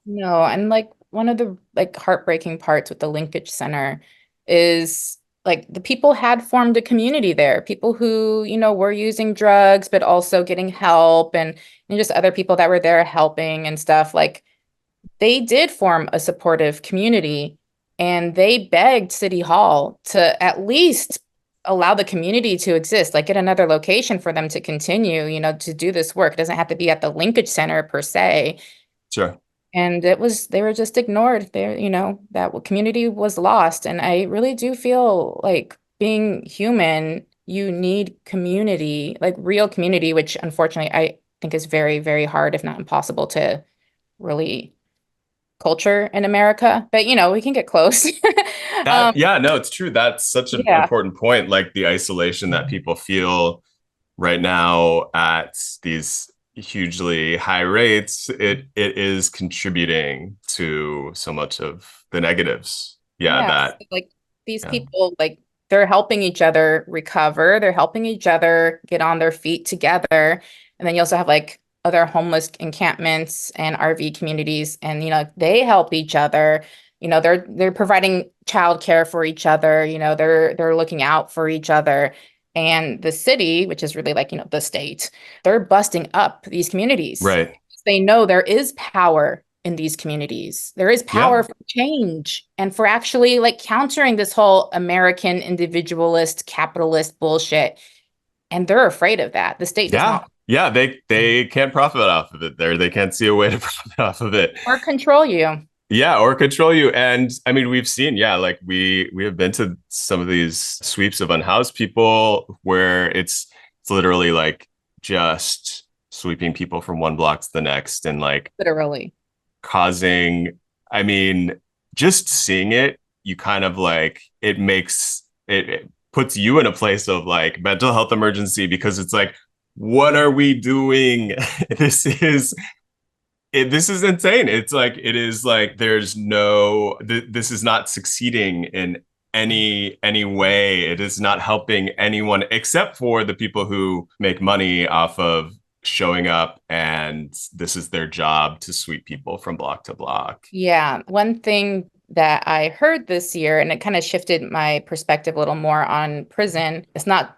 No, and like one of the like heartbreaking parts with the Linkage Center is like the people had formed a community there, people who, you know, were using drugs, but also getting help and just other people that were there helping and stuff. Like, they did form a supportive community. And they begged City Hall to at least allow the community to exist, like get another location for them to continue, to do this work. It doesn't have to be at the linkage center per se.
Sure.
And they were just ignored. That community was lost. And I really do feel like being human, you need community, like real community, which unfortunately I think is very, very hard, if not impossible, to really culture in America. But we can get close.
No, it's true. That's such an important point. Like the isolation that people feel right now at these hugely high rates, it is contributing to so much of the negatives.
Like these people, like they're helping each other recover. They're helping each other get on their feet together. And then you also have like other homeless encampments and RV communities, and they help each other. They're providing childcare for each other. They're looking out for each other. And the city, which is really like the state, they're busting up these communities.
Right.
They know there is power in these communities. There is power for change and for actually like countering this whole American individualist capitalist bullshit. And they're afraid of that. The state does not.
Yeah, they can't profit off of it there. They can't see a way to profit off of it.
Or control you.
Yeah, or control you. And I mean, we've seen, like we have been to some of these sweeps of unhoused people where it's literally like just sweeping people from one block to the next and like
literally
causing, I mean, just seeing it, you kind of like, it puts you in a place of like mental health emergency, because it's like, what are we doing? This is insane. It's like, it is like, this is not succeeding in any way. It is not helping anyone except for the people who make money off of showing up, and this is their job to sweep people from block to block.
Yeah. One thing that I heard this year, and it kind of shifted my perspective a little more on prison. It's not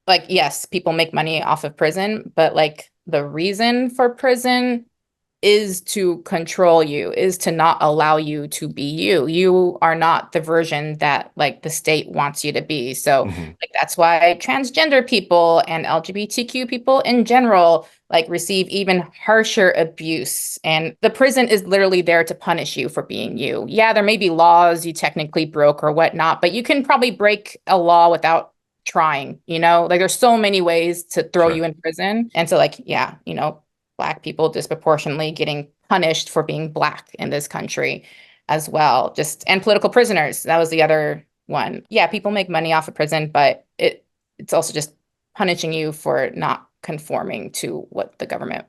like, yes, people make money off of prison, but like the reason for prison is to control you, is to not allow you to be you. You are not the version that like the state wants you to be. So like that's why transgender people and LGBTQ people in general like receive even harsher abuse. And the prison is literally there to punish you for being you. Yeah, there may be laws you technically broke or whatnot, but you can probably break a law without trying, like there's so many ways to throw you in prison. And so like, Black people disproportionately getting punished for being Black in this country as well. And political prisoners. That was the other one. Yeah, people make money off of prison, but it's also just punishing you for not conforming to what the government.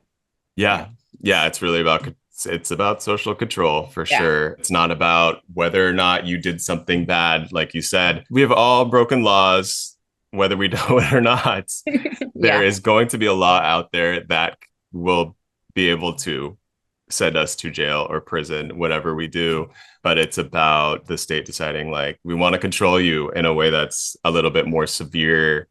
Yeah, it's really about social control for sure. It's not about whether or not you did something bad. Like you said, we have all broken laws, whether we know it or not. There is going to be a law out there that will be able to send us to jail or prison, whatever we do. But it's about the state deciding like, we want to control you in a way that's a little bit more severe.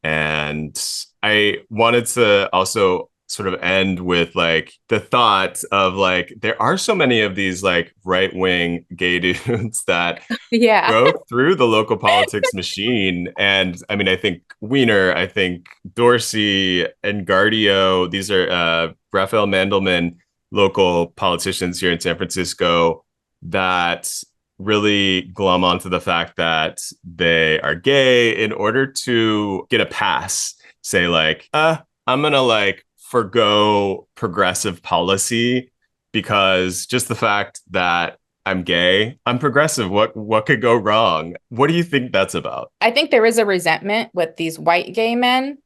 And I wanted to also sort of end with like the thought of like, there are so many of these like right-wing gay dudes that broke through the local politics machine. And I mean, I think Wiener, I think Dorsey and Gardio, these are Raphael Mandelman, local politicians here in San Francisco that really glom onto the fact that they are gay in order to get a pass. Say like, I'm gonna like forgo progressive policy because just the fact that I'm gay, I'm progressive. What could go wrong? What do you think that's about?
I think there is a resentment with these white gay men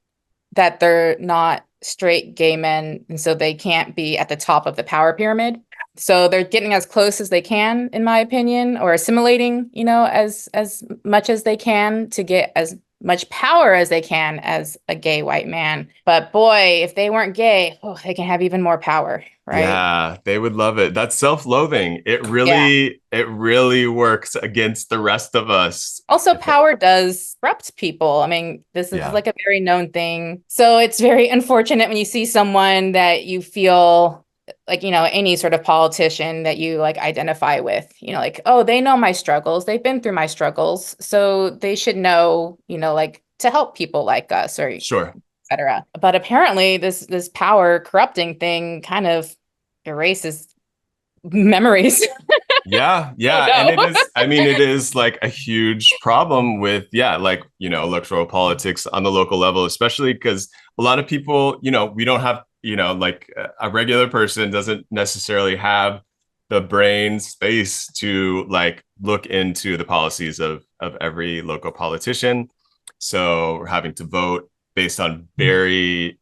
that they're not straight gay men, and so they can't be at the top of the power pyramid. So they're getting as close as they can, in my opinion, or assimilating, as much as they can to get as much power as they can as a gay white man. But boy, if they weren't gay, they can have even more power, right?
Yeah, they would love it. That's self-loathing. It really works against the rest of us.
Also, power does corrupt people. I mean, this is like a very known thing. So it's very unfortunate when you see someone that you feel like, any sort of politician that you like identify with, like, oh, they know my struggles. They've been through my struggles. So they should know, like to help people like us or
Sure.
etc. But apparently this power corrupting thing kind of erases memories.
Yeah,
Oh,
and it
no.
is, I mean, it is like a huge problem with, like, electoral politics on the local level, especially because a lot of people, we don't have, like a regular person doesn't necessarily have the brain space to like look into the policies of every local politician. So we're having to vote based on very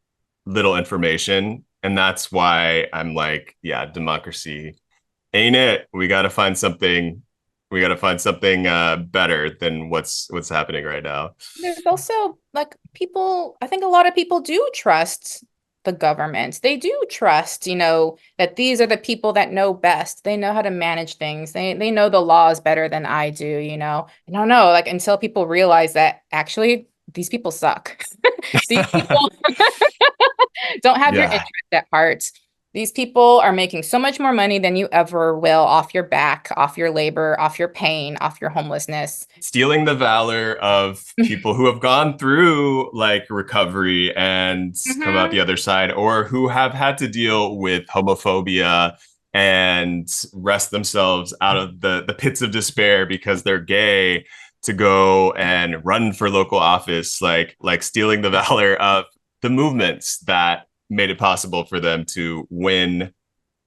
little information. And that's why I'm like, yeah, democracy ain't it. We got to find something. We got to find something better than what's happening right now.
There's also like people, I think a lot of people do trust the government. They do trust, that these are the people that know best. They know how to manage things. They know the laws better than I do, I don't know, like until people realize that actually these people suck. These people don't have your
Yeah.
interest at heart. These people are making so much more money than you ever will off your back, off your labor, off your pain, off your homelessness.
Stealing the valor of people who have gone through like recovery and come out the other side, or who have had to deal with homophobia and wrest themselves out of the pits of despair because they're gay, to go and run for local office, like stealing the valor of the movements that made it possible for them to win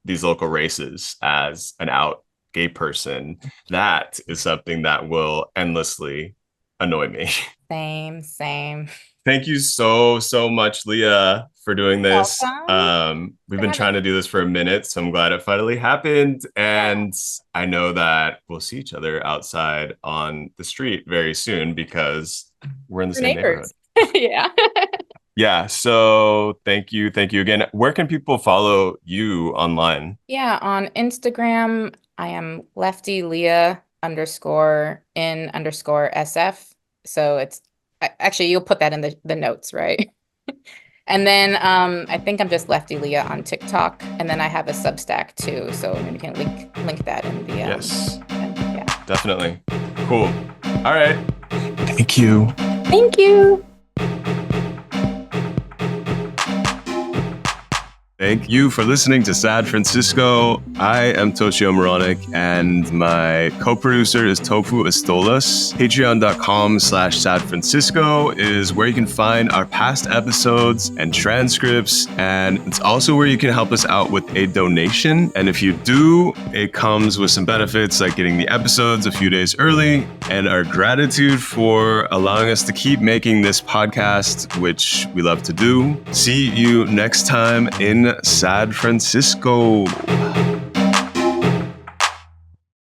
these local races as an out gay person. That is something that will endlessly annoy me.
Same.
Thank you so much, Leah, for doing this.
Welcome.
We've been trying to do this for a minute, so I'm glad it finally happened. And I know that we'll see each other outside on the street very soon because we're in the same neighborhood.
Yeah.
Yeah. So thank you again. Where can people follow you online?
Yeah, on Instagram, I am Lefty Leah _in_SF. So it's actually, you'll put that in the notes, right? And then I think I'm just Lefty Leah on TikTok, and then I have a Substack too, so maybe we can link that in the
Yes,
yeah,
definitely. Cool. All right. Thank you.
Thank you.
Thank you for listening to Sad Francisco. I am Toshio Meronek, and my co-producer is Tofu Estolas. Patreon.com/SadFrancisco is where you can find our past episodes and transcripts, and it's also where you can help us out with a donation. And if you do, it comes with some benefits like getting the episodes a few days early, and our gratitude for allowing us to keep making this podcast, which we love to do. See you next time in Sad Francisco.